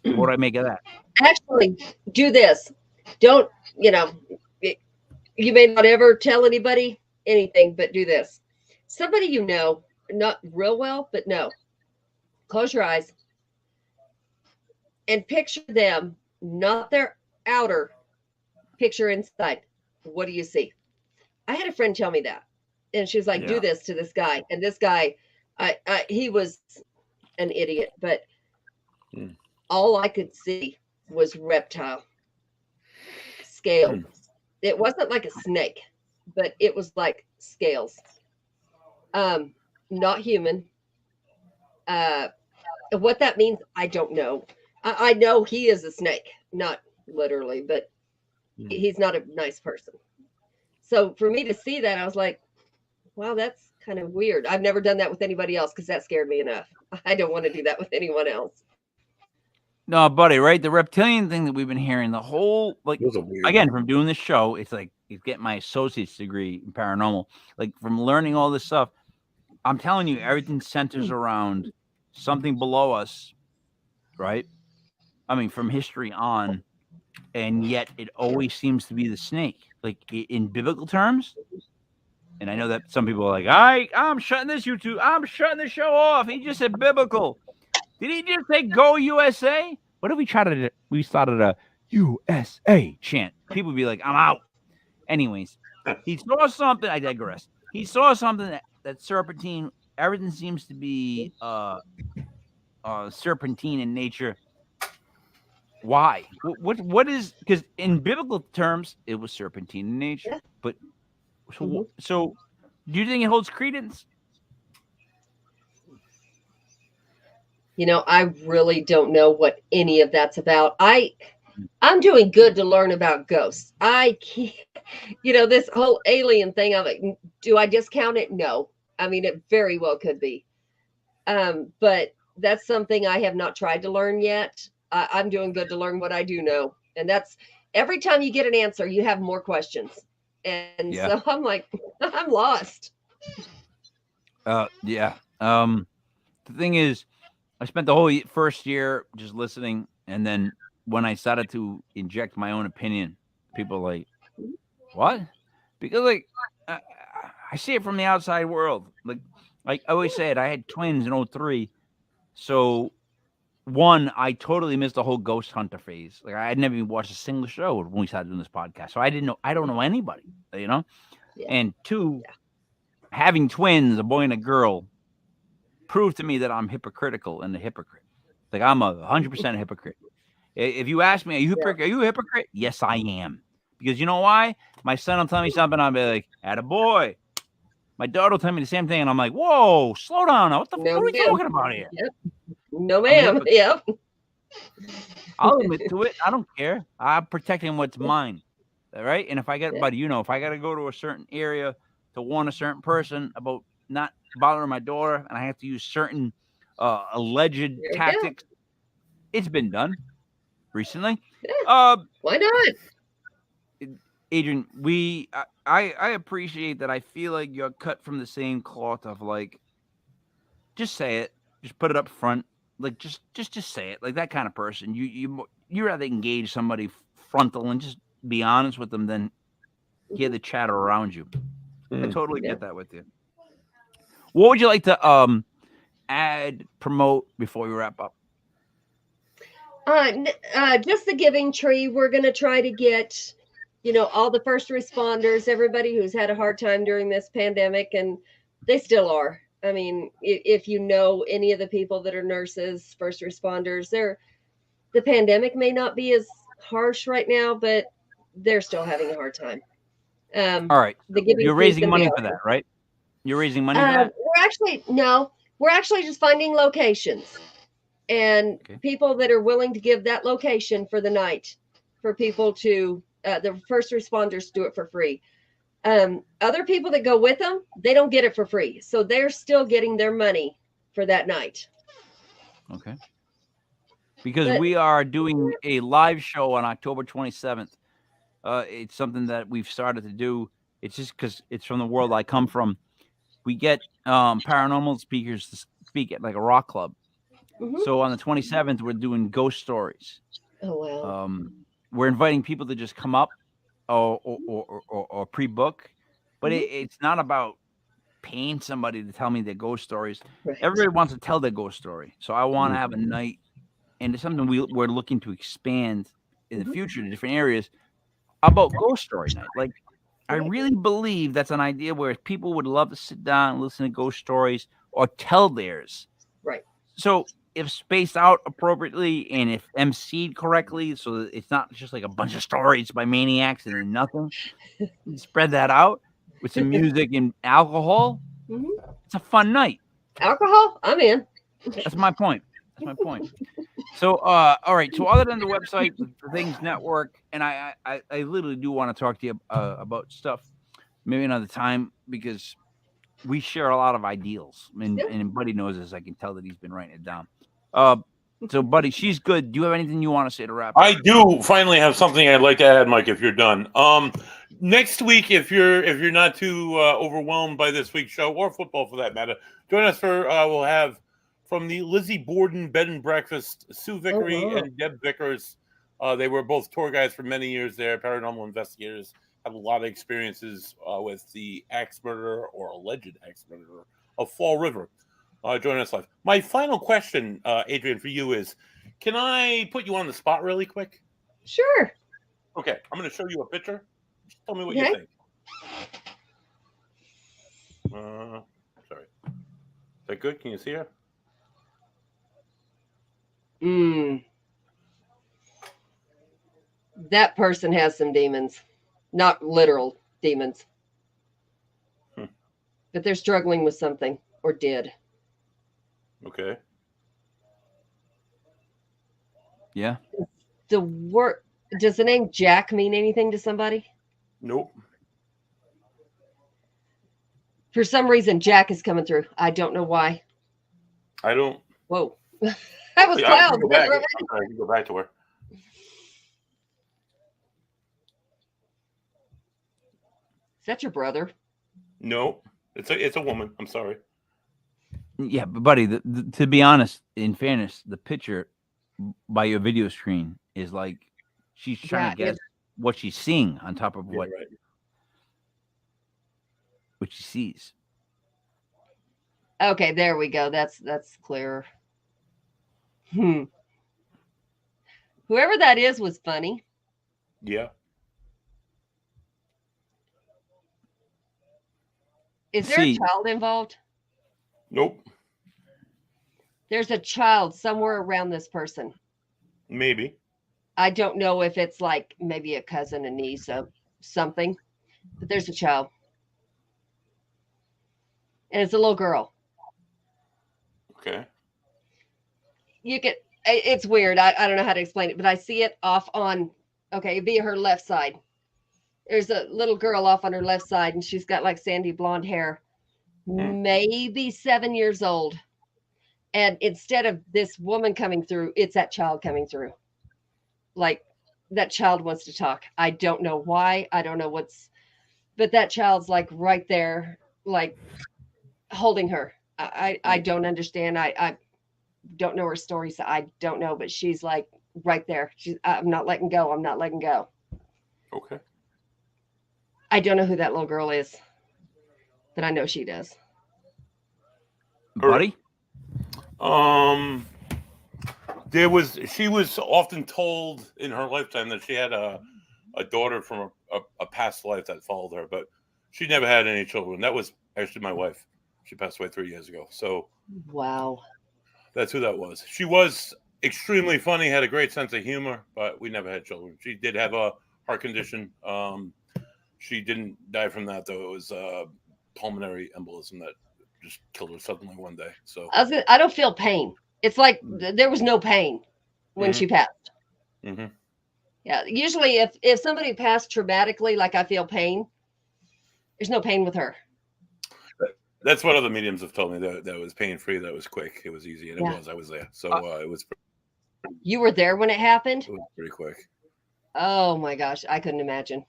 E: What do I make of that?
G: Actually, do this. Don't, you may not ever tell anybody anything, but do this. Somebody not real well, but close your eyes and picture them, not their outer, picture inside. What do you see? I had a friend tell me that, and she was like, do this to this guy. And this guy, he was an idiot, but all I could see was reptile scale. It wasn't like a snake, but it was like scales. Not human. What that means, I don't know. I know he is a snake, not literally, but he's not a nice person. So for me to see that, I was like, wow, that's kind of weird. I've never done that with anybody else because that scared me enough. I don't want to do that with anyone else.
E: No, buddy, right? The reptilian thing that we've been hearing, the whole, like, again, from doing this show, it's like, it's getting my associate's degree in paranormal. Like, from learning all this stuff, I'm telling you, everything centers around something below us, right? I mean, from history on, and yet it always seems to be the snake. Like, in biblical terms, and I know that some people are like, I'm shutting this YouTube, I'm shutting the show off. He just said biblical. Did he just say go USA? What if we started a USA chant. People would be like, I'm out. Anyways, he saw something. I digress. He saw something that serpentine, everything seems to be serpentine in nature. Why? What is, because in biblical terms, it was serpentine in nature.
G: Yeah.
E: But so do you think it holds credence?
G: I really don't know what any of that's about. I'm doing good to learn about ghosts. I can't, this whole alien thing. I'm like, do I discount it? No. I mean, it very well could be. But that's something I have not tried to learn yet. I'm doing good to learn what I do know. And that's every time you get an answer, you have more questions. And so I'm like, I'm lost.
E: Yeah. The thing is, I spent the whole first year just listening. And then when I started to inject my own opinion, people are like, what? Because like, I see it from the outside world. Like I always said, I had twins in 2003. So one, I totally missed the whole ghost hunter phase. Like I had never even watched a single show when we started doing this podcast. So I don't know anybody, Yeah. And two, having twins, a boy and a girl, proved to me that I'm hypocritical and a hypocrite. Like I'm 100% a hypocrite. If you ask me, are you a hypocrite? Yes, I am. Because you know why? My son will tell me something, I'll be like, attaboy. My daughter will tell me the same thing, and I'm like, whoa, slow down now. What are we talking about here?
G: Yep. No, ma'am. Yep.
E: I'll admit to it. I don't care. I'm protecting what's mine. All right? And if I get, buddy, if I got to go to a certain area to warn a certain person about not bothering my daughter, and I have to use certain alleged tactics, it's been done recently.
G: Yeah. Why not?
E: Adrienne, I appreciate that. I feel like you're cut from the same cloth of like, just say it, just put it up front, like just say it, like that kind of person. You rather engage somebody frontal and just be honest with them than hear the chatter around you. I totally get that with you. What would you like to promote before we wrap up?
G: Just the giving tree. We're going to try to get, all the first responders, everybody who's had a hard time during this pandemic, and they still are. I mean, if you know any of the people that are nurses, first responders, the pandemic may not be as harsh right now, but they're still having a hard time.
E: All right. You're raising money for that, right? You're raising money for that?
G: We're actually just finding locations and people that are willing to give that location for the night for people to, the first responders do it for free. Other people that go with them, they don't get it for free. So they're still getting their money for that night.
E: Okay. Because we are doing a live show on October 27th. It's something that we've started to do. It's just because it's from the world I come from. We get paranormal speakers to speak at like a rock club. Mm-hmm. So on the 27th, we're doing ghost stories.
G: Oh, wow.
E: We're inviting people to just come up or pre-book. But it's not about paying somebody to tell me their ghost stories. Right. Everybody wants to tell their ghost story. So I want to have a night, and it's something we're looking to expand in the future to different areas about ghost story night. Like, I really believe that's an idea where people would love to sit down and listen to ghost stories or tell theirs.
G: Right.
E: So if spaced out appropriately and if emceed correctly, so that it's not just like a bunch of stories by maniacs and then nothing, spread that out with some music and alcohol. Mm-hmm. It's a fun night.
G: Alcohol? I'm in.
E: That's my point. So, all right. So, other than the website, the Things Network, and I literally do want to talk to you about stuff, maybe another time, because we share a lot of ideals, and Buddy knows this. I can tell that he's been writing it down. So, Buddy, she's good. Do you have anything you want to say to wrap up?
F: I do finally have something I'd like to add, Mike. If you're done, next week, if you're not too overwhelmed by this week's show or football for that matter, join us for we'll have. From the Lizzie Borden Bed and Breakfast, Sue Vickery and Deb Vickers. They were both tour guides for many years there, paranormal investigators, have a lot of experiences with the axe murderer or alleged axe murderer of Fall River. Join us live. My final question, Adrienne, for you is, can I put you on the spot really quick?
G: Sure.
F: Okay, I'm going to show you a picture. Just tell me what
G: Okay.
F: you think. Sorry. Is that good? Can you see her?
G: That person has some demons. Not literal demons. But they're struggling with something, or did.
F: Okay.
E: Yeah.
G: Does the name Jack mean anything to somebody?
F: Nope.
G: For some reason, Jack is coming through. I don't know why.
F: I don't.
G: Whoa. That was
F: I
G: clouds.
F: can go back. I can go back to her.
G: Is that your brother?
F: No, it's a woman. I'm sorry.
E: Yeah, but buddy, to be honest, in fairness, the picture by your video screen is like she's trying to guess what she's seeing on top of what she sees.
G: Okay, there we go. That's clearer. Whoever that is was funny.
F: Yeah.
G: Is there a child involved?
F: Nope.
G: There's a child somewhere around this person.
F: Maybe.
G: I don't know if it's like maybe a cousin, a niece, something, but there's a child. And it's a little girl.
F: Okay.
G: It's weird. I don't know how to explain it, but I see it off on, it'd be her left side. There's a little girl off on her left side, and she's got like sandy blonde hair, maybe 7 years old. And instead of this woman coming through, it's that child coming through. Like that child wants to talk. I don't know why. I don't know but that child's like right there, like holding her. I don't understand. I don't know her story, so I don't know, but she's like right there. I'm not letting go. I'm not letting go.
F: Okay.
G: I don't know who that little girl is, but I know she does.
E: Buddy?
F: She was often told in her lifetime that she had a daughter from a past life that followed her, but she never had any children. That was actually my wife. She passed away 3 years ago. So
G: wow.
F: That's who that was. She was extremely funny, had a great sense of humor, but we never had children. She did have a heart condition. She didn't die from that, though. It was pulmonary embolism that just killed her suddenly one day. So
G: I don't feel pain. It's like there was no pain when she passed.
F: Mm-hmm.
G: Yeah. Usually if somebody passed traumatically, like I feel pain, there's no pain with her.
F: That's what other mediums have told me, that was pain-free, that was quick, it was easy, and it was. I was there. So it was.
G: You were there when it happened?
F: It was pretty quick.
G: Oh my gosh, I couldn't imagine.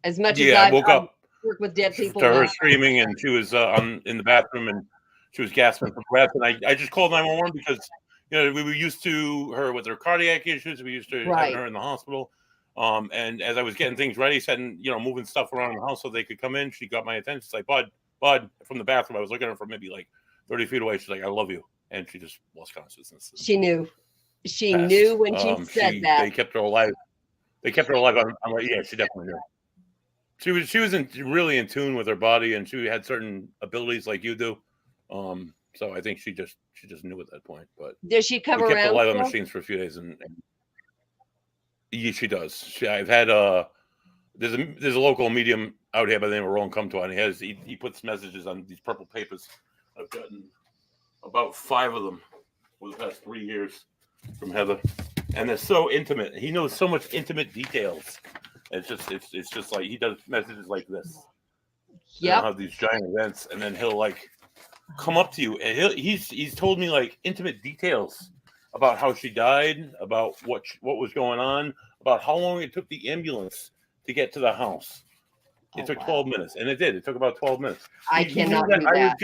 G: As much as
F: I woke up
G: work with dead people
F: to her screaming, and she was in the bathroom, and she was gasping for breath, and I just called 911 because we were used to her with her cardiac issues. We used to having her in the hospital. And as I was getting things ready, setting moving stuff around the house so they could come in, she got my attention. She's like, Bud, from the bathroom. I was looking at her from maybe like 30 feet away. She's like, I love you. And she just lost consciousness.
G: She knew. She knew when she said that.
F: They kept her alive. I'm like, yeah, she definitely knew. She was really in tune with her body, and she had certain abilities like you do. So I think she just knew at that point. But
G: does she come around?
F: We kept her alive on machines for a few days, and yeah, she does. I've had there's a local medium out here by the name of Ron Comto, and he puts messages on these purple papers. I've gotten about 5 of them over the past 3 years from Heather, and they're so intimate. He knows so much intimate details. It's just like he does messages like this.
G: Yeah.
F: Have these giant events, and then he'll like come up to you, and he's told me like intimate details about how she died, about what was going on, about how long it took the ambulance to get to the house. It took 12 minutes, and it did. It took about 12 minutes.
G: I cannot do that.
F: I was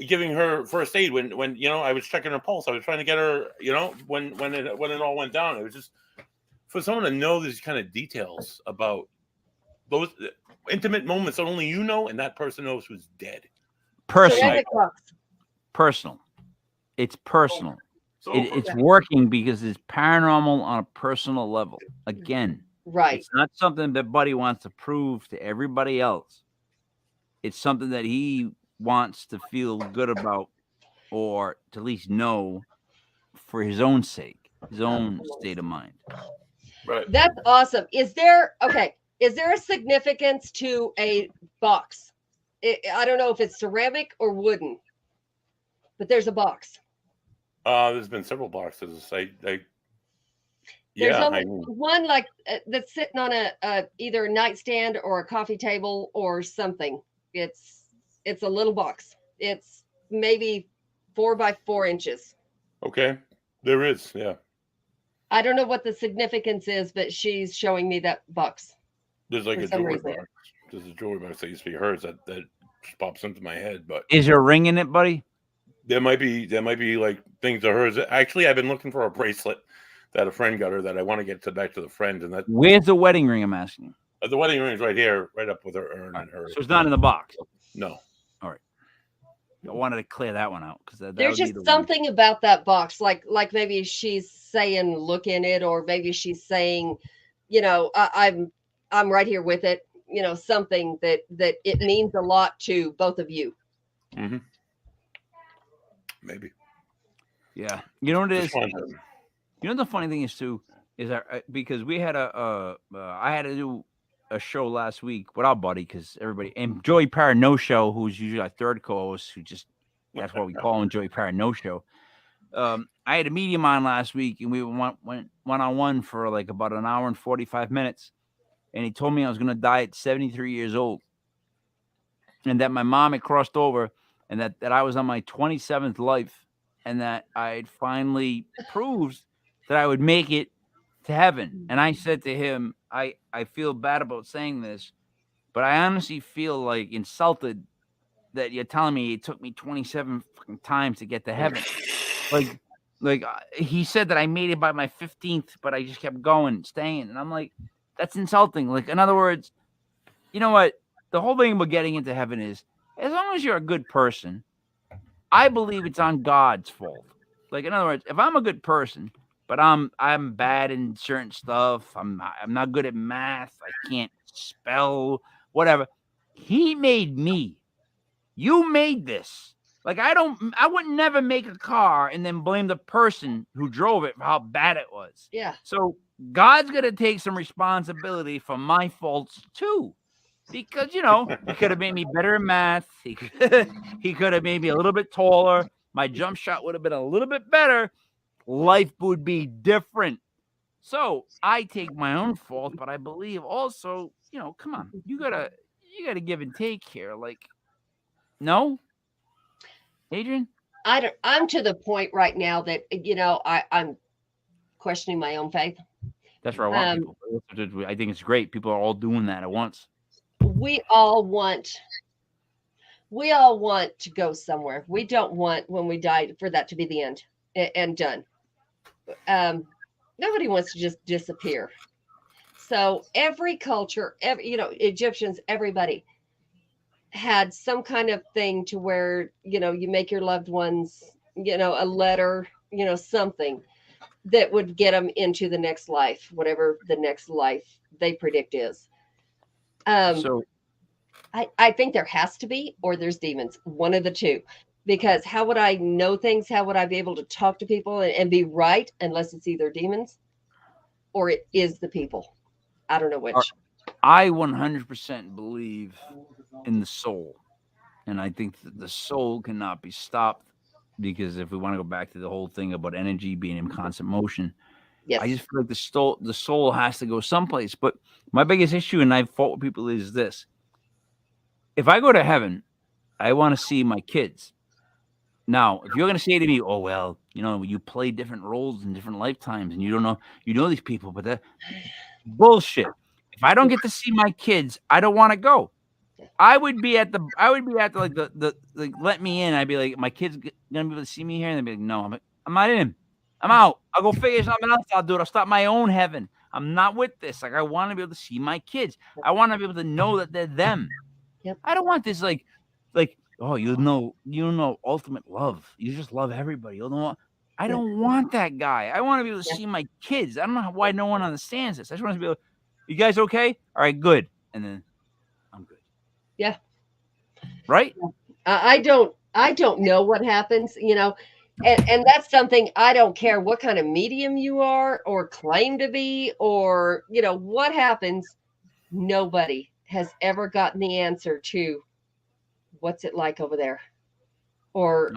F: giving her first aid when I was checking her pulse. I was trying to get her, when it all went down. It was just for someone to know these kind of details about those intimate moments that only you know and that person knows who's dead.
E: Personal. Personal. It's personal.
F: So
E: it's working because it's paranormal on a personal level. Again,
G: Right.
E: it's not something that Buddy wants to prove to everybody else. It's something that he wants to feel good about, or to at least know for his own sake, his own state of mind.
F: Right.
G: That's awesome. Is there a significance to a box? I don't know if it's ceramic or wooden, but there's a box.
F: There's been several boxes.
G: There's
F: Yeah,
G: only one like that's sitting on a either a nightstand or a coffee table or something. It's a little box. It's maybe 4 by 4 inches.
F: okay. There is, yeah.
G: I don't know what the significance is, but she's showing me that box.
F: There's like
G: For
F: a
G: some
F: jewelry
G: reason.
F: box. There's a jewelry box that used to be hers that just pops into my head. But
E: Is there a ring in it, Buddy?
F: there might be like things of hers. Actually, I've been looking for a bracelet that a friend got her that I want to get back to the friend. And that
E: Where's the wedding ring? I'm asking.
F: the wedding ring is right here, right up with her urn and her.
E: So it's not in the box.
F: No.
E: All right. I wanted to clear that one out because
G: There's just something about that box, like maybe she's saying look in it, or maybe she's saying, I'm right here with it. Something that it means a lot to both of you.
F: Mm-hmm. Maybe.
E: Yeah. You know what it is?
F: Just
E: You know the funny thing is too is because we had I had to do a show last week without Buddy because everybody and Joey Parano Show, who's usually our third co-host, who just that's what we call him, Joey Parano Show. I had a medium on last week and we went one-on-one for like about an hour and 45 minutes, and he told me I was gonna die at 73 years old, and that my mom had crossed over, and that I was on my 27th life, and that I had finally proved that I would make it to heaven. And I said to him, I feel bad about saying this, but I honestly feel like insulted that you're telling me it took me 27 fucking times to get to heaven. Like he said that I made it by my 15th, but I just kept going, staying. And I'm like, that's insulting. Like, in other words, you know what? The whole thing about getting into heaven is, as long as you're a good person, I believe it's on God's fault. Like, in other words, if I'm a good person, but I'm bad in certain stuff, I'm not good at math, I can't spell, whatever. He made me. You made this. Like, I would never make a car and then blame the person who drove it for how bad it was.
G: Yeah.
E: So God's gonna take some responsibility for my faults too. Because, he could have made me better in math. He could have made me a little bit taller. My jump shot would have been a little bit better. Life would be different. So I take my own fault, but I believe also, come on, you gotta give and take here. Like, no, Adrienne?
G: I'm to the point right now that, I'm questioning my own faith.
E: That's where I want people. I think it's great. People are all doing that at once.
G: We all want to go somewhere. We don't want when we die for that to be the end and done. Nobody wants to just disappear. So every culture, Egyptians, everybody had some kind of thing to where, you make your loved ones, a letter, something that would get them into the next life, whatever the next life they predict is.
E: So
G: I think there has to be, or there's demons, one of the two, because how would I know things? How would I be able to talk to people and be right unless it's either demons or it is the people? I don't know which.
E: I 100% believe in the soul. And I think that the soul cannot be stopped, because if we want to go back to the whole thing about energy being in constant motion,
G: yes.
E: I just feel like the soul has to go someplace. But my biggest issue, and I've fought with people, is this. If I go to heaven, I want to see my kids. Now, if you're going to say to me, oh, well, you play different roles in different lifetimes and you don't know, these people, but that bullshit. If I don't get to see my kids, I don't want to go. I would be at the like the let me in. I'd be like, my kids gonna be able to see me here, and they'd be like, no, I'm not in. I'm out. I'll go figure something else. I'll do it. I'll start my own heaven. I'm not with this. Like, I want to be able to see my kids. I want to be able to know that they're them.
G: Yep.
E: I don't want this like, oh, you know ultimate love. You just love everybody. You don't want. I don't want that guy. I want to be able to see my kids. I don't know why no one understands this. I just want to be able, you guys okay? All right, good. And then I'm good.
G: Yeah.
E: Right?
G: I don't know what happens, and that's something. I don't care what kind of medium you are or claim to be, or, what happens. Nobody has ever gotten the answer to what's it like over there, or,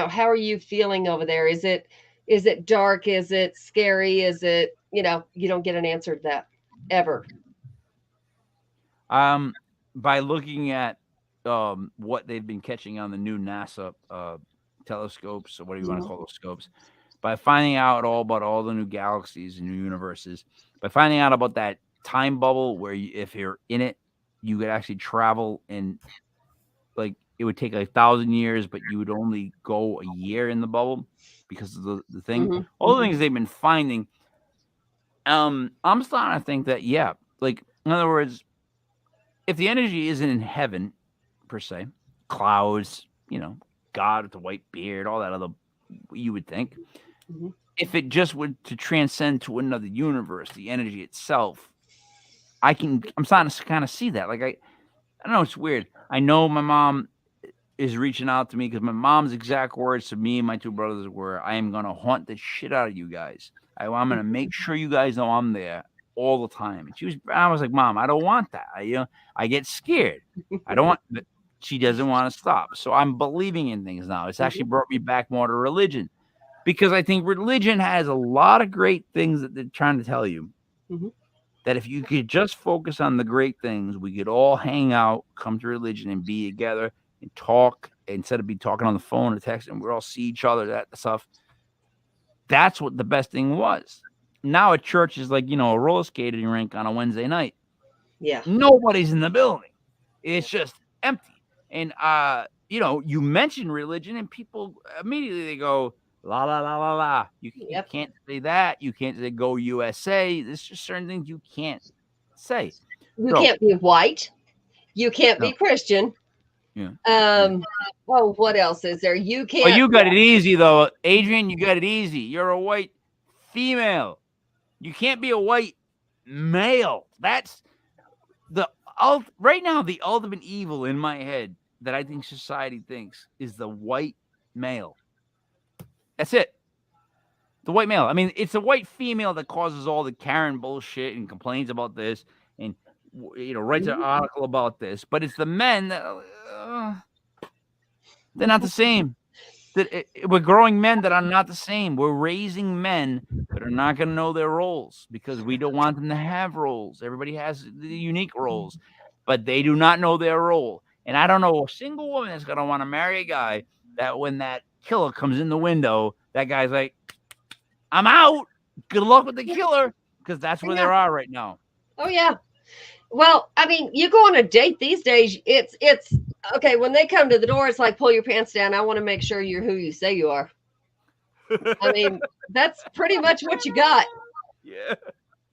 G: how are you feeling over there? Is it dark? Is it scary? Is it, you don't get an answer to that ever.
E: By looking at what they've been catching on the new NASA telescopes, or what do you want to call those scopes, by finding out all about all the new galaxies and new universes, by finding out about that time bubble where if you're in it, you could actually travel, and like it would take 1,000 years, but you would only go a year in the bubble because of the thing. All the things they've been finding. I'm starting to think that, like, in other words, if the energy isn't in heaven per se, clouds, God with the white beard, all that other, you would think, if it just would to transcend to another universe, the energy itself, I'm starting to kind of see that. Like, I don't know, it's weird. I know my mom is reaching out to me because my mom's exact words to me and my two brothers were, I am going to haunt the shit out of you guys. I'm going to make sure you guys know I'm there all the time. And I was like, Mom, I don't want that. I get scared. I don't want, but she doesn't want to stop. So I'm believing in things now. It's actually brought me back more to religion, because I think religion has a lot of great things that they're trying to tell you. That if you could just focus on the great things, we could all hang out, come to religion and be together and talk instead of be talking on the phone or text, and we'll all see each other, that stuff. That's what the best thing was. Now a church is like, a roller skating rink on a Wednesday night.
G: Yeah.
E: Nobody's in the building. It's just empty. And, you mention religion and people immediately they go, la, la, la, la, la. You can't say that. You can't say go USA. There's just certain things you can't say.
G: You can't be white. You can't be Christian.
E: Yeah.
G: Well, what else is there? You can't.
E: Well, you got it easy, though. Adrienne, you got it easy. You're a white female. You can't be a white male. That's right now, the ultimate evil in my head that I think society thinks is the white male. That's it. The white male. I mean, it's the white female that causes all the Karen bullshit and complains about this and, writes an article about this. But it's the men that they're not the same. We're growing men that are not the same. We're raising men that are not going to know their roles because we don't want them to have roles. Everybody has the unique roles, but they do not know their role. And I don't know a single woman that's going to want to marry a guy that when that killer comes in the window, that guy's like, I'm out. Good luck with the killer, because that's where they are right now.
G: Oh, yeah. Well, I mean, you go on a date these days, it's okay. When they come to the door, it's like, pull your pants down. I want to make sure you're who you say you are. I mean, that's pretty much what you got.
E: Yeah.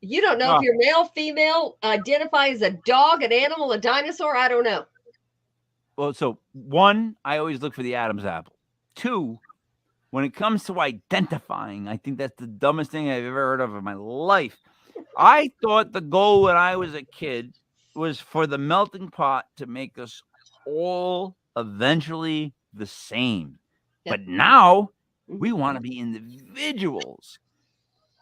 G: You don't know if you're male, female, identify as a dog, an animal, a dinosaur. I don't know.
E: Well, so 1, I always look for the Adam's apple. 2, when it comes to identifying, I think that's the dumbest thing I've ever heard of in my life. I thought the goal when I was a kid was for the melting pot to make us all eventually the same. Yep. But now we want to be individuals.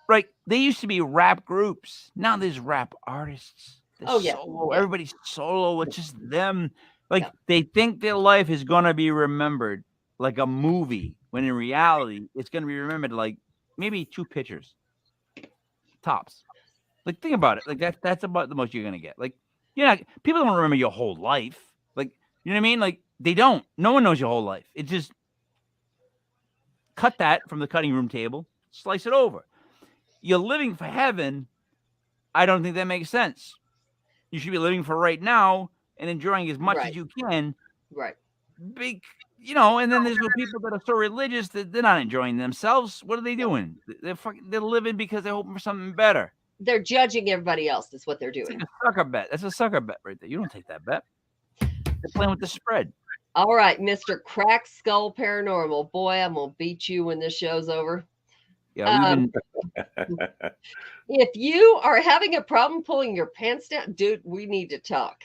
E: Right? They used to be rap groups. Now there's rap artists. There's solo. Yeah. Everybody's solo. It's just them. Like they think their life is going to be remembered like a movie, when in reality, it's going to be remembered like maybe 2 pictures. Tops. Like, think about it. Like, that's about the most you're going to get. Like, people don't remember your whole life. Like, you know what I mean? Like, they don't. No one knows your whole life. It's just cut that from the cutting room table, slice it over. You're living for heaven. I don't think that makes sense. You should be living for right now and enjoying as much as you can.
G: Right.
E: Big, and then there's the people that are so religious that they're not enjoying themselves. What are they doing? They're living because they're hoping for something better.
G: They're judging everybody else. That's what they're doing.
E: It's like a sucker bet. That's a sucker bet right there. You don't take that bet. They're playing with the spread.
G: All right, Mr. Crack Skull Paranormal. Boy, I'm going to beat you when this show's over.
E: Yeah,
G: if you are having a problem pulling your pants down, dude, we need to talk.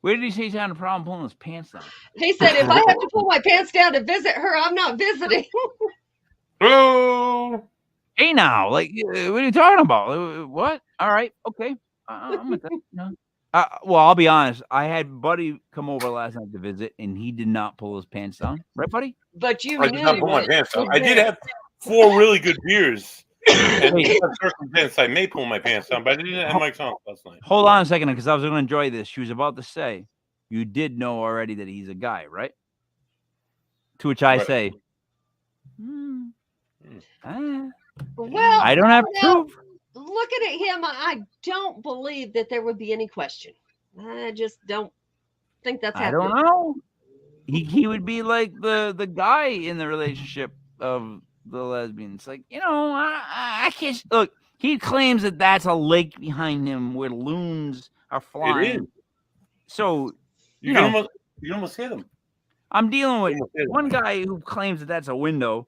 E: Where did he say he's having a problem pulling his pants down?
G: He said, if I have to pull my pants down to visit her, I'm not visiting.
F: Oh,
E: hey now, like, what are you talking about? What? All right, okay. I'm with that. No. Well, I'll be honest. I had Buddy come over last night to visit, and he did not pull his pants down. Right, Buddy?
G: But you
F: I did not pull my pants down. I did have 4 really good beers. And in some circumstance, I may pull my pants down, but I didn't have Mike's on last night.
E: Hold on a second, because I was going to enjoy this. She was about to say, you did know already that he's a guy, right? To which I say,
G: well,
E: I don't have proof.
G: Looking at him, I don't believe that there would be any question. I just don't think that's happening.
E: I don't know. He would be like the guy in the relationship of the lesbians. Like, I can't look. He claims that that's a lake behind him where loons are flying.
F: It is.
E: So
F: you almost hit him.
E: I'm dealing with one guy who claims that that's a window,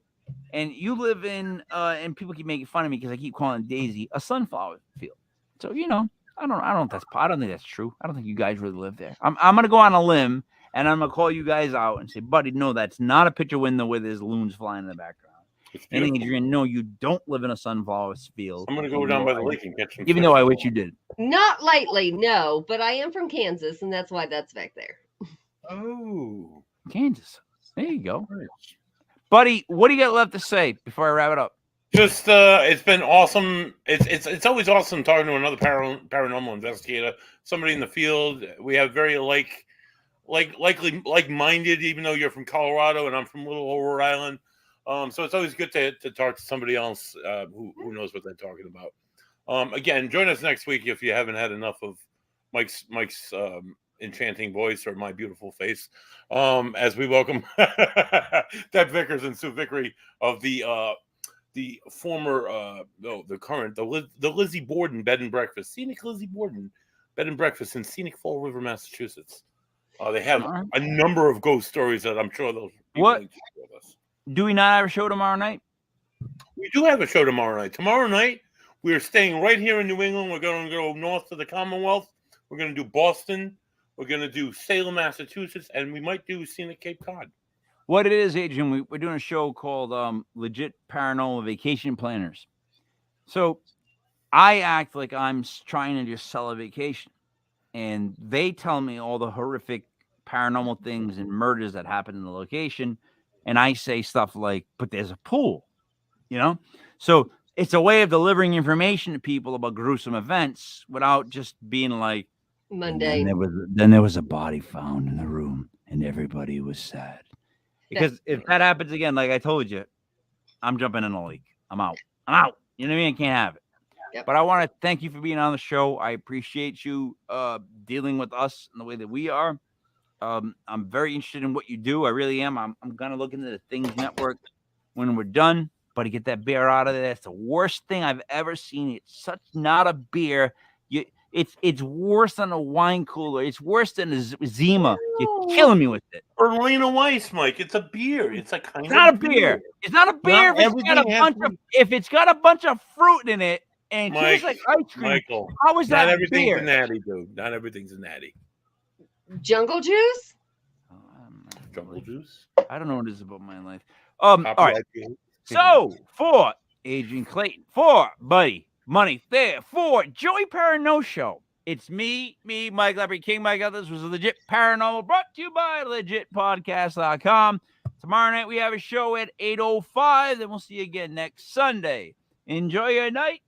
E: and you live in and people keep making fun of me because I keep calling Daisy a sunflower field. So I don't think that's true. I don't think you guys really live there. I'm gonna go on a limb and I'm gonna call you guys out and say, buddy, no, that's not a picture window where there's loons flying in the background. And Adrienne, no, you don't live in a sunflower field.
F: I'm gonna go down by the lake and catch some.
E: Even though I wish you did.
G: Not lately, no, but I am from Kansas, and that's why that's back there.
F: Oh,
E: Kansas. There you go. Nice. Buddy, what do you got left to say before I wrap it up?
F: Just it's been awesome. It's always awesome talking to another paranormal investigator, somebody in the field. We have very like-minded, even though you're from Colorado and I'm from Little Old Rhode Island. So it's always good to talk to somebody else who knows what they're talking about. Again, join us next week if you haven't had enough of Mike's enchanting voice or my beautiful face, as we welcome Deb Vickers and Sue Vickery of the former the Lizzie Borden Bed and Breakfast, Scenic Lizzie Borden Bed and Breakfast in Scenic Fall River, Massachusetts. They have a number of ghost stories that I'm sure they'll be willing to share with us.
E: Do we not have a show tomorrow night?
F: We do have a show tomorrow night. Tomorrow night, we are staying right here in New England. We're going to go north to the Commonwealth. We're going to do Boston. We're going to do Salem, Massachusetts, and we might do Scenic Cape Cod.
E: What it is, Adrienne, we're doing a show called Legit Paranormal Vacation Planners. So I act like I'm trying to just sell a vacation. And they tell me all the horrific paranormal things and murders that happen in the location. And I say stuff like, but there's a pool, So it's a way of delivering information to people about gruesome events without just being like,
G: mundane.
E: Then there was a body found in the room and everybody was sad. Because if that happens again, like I told you, I'm jumping in the lake. I'm out. You know what I mean? I can't have it. Yep. But I want to thank you for being on the show. I appreciate you dealing with us in the way that we are. I'm very interested in what you do. I really am. I'm going to look into the Things Network when we're done. But to get that beer out of there, that's the worst thing I've ever seen. It's such not a beer. It's worse than a wine cooler. It's worse than a Zima. You're killing me with it.
F: Berliner Weiss, Mike. It's a beer. It's a kind of
E: not a beer. It's not a beer if it's got a bunch of fruit in it and tastes like ice cream.
F: Michael,
E: how is that
F: not everything's
E: beer?
F: a natty, dude. Not everything's a natty.
G: Jungle juice?
F: Jungle juice?
E: I don't know what it is about my life. All right. So for Adrienne Clayton, for Buddy Money there, for Joey Parano Show. It's me, Mike Leopard, King Mike. This was Legit Paranormal, brought to you by legitpodcast.com. Tomorrow night we have a show at 8:05. Then we'll see you again next Sunday. Enjoy your night.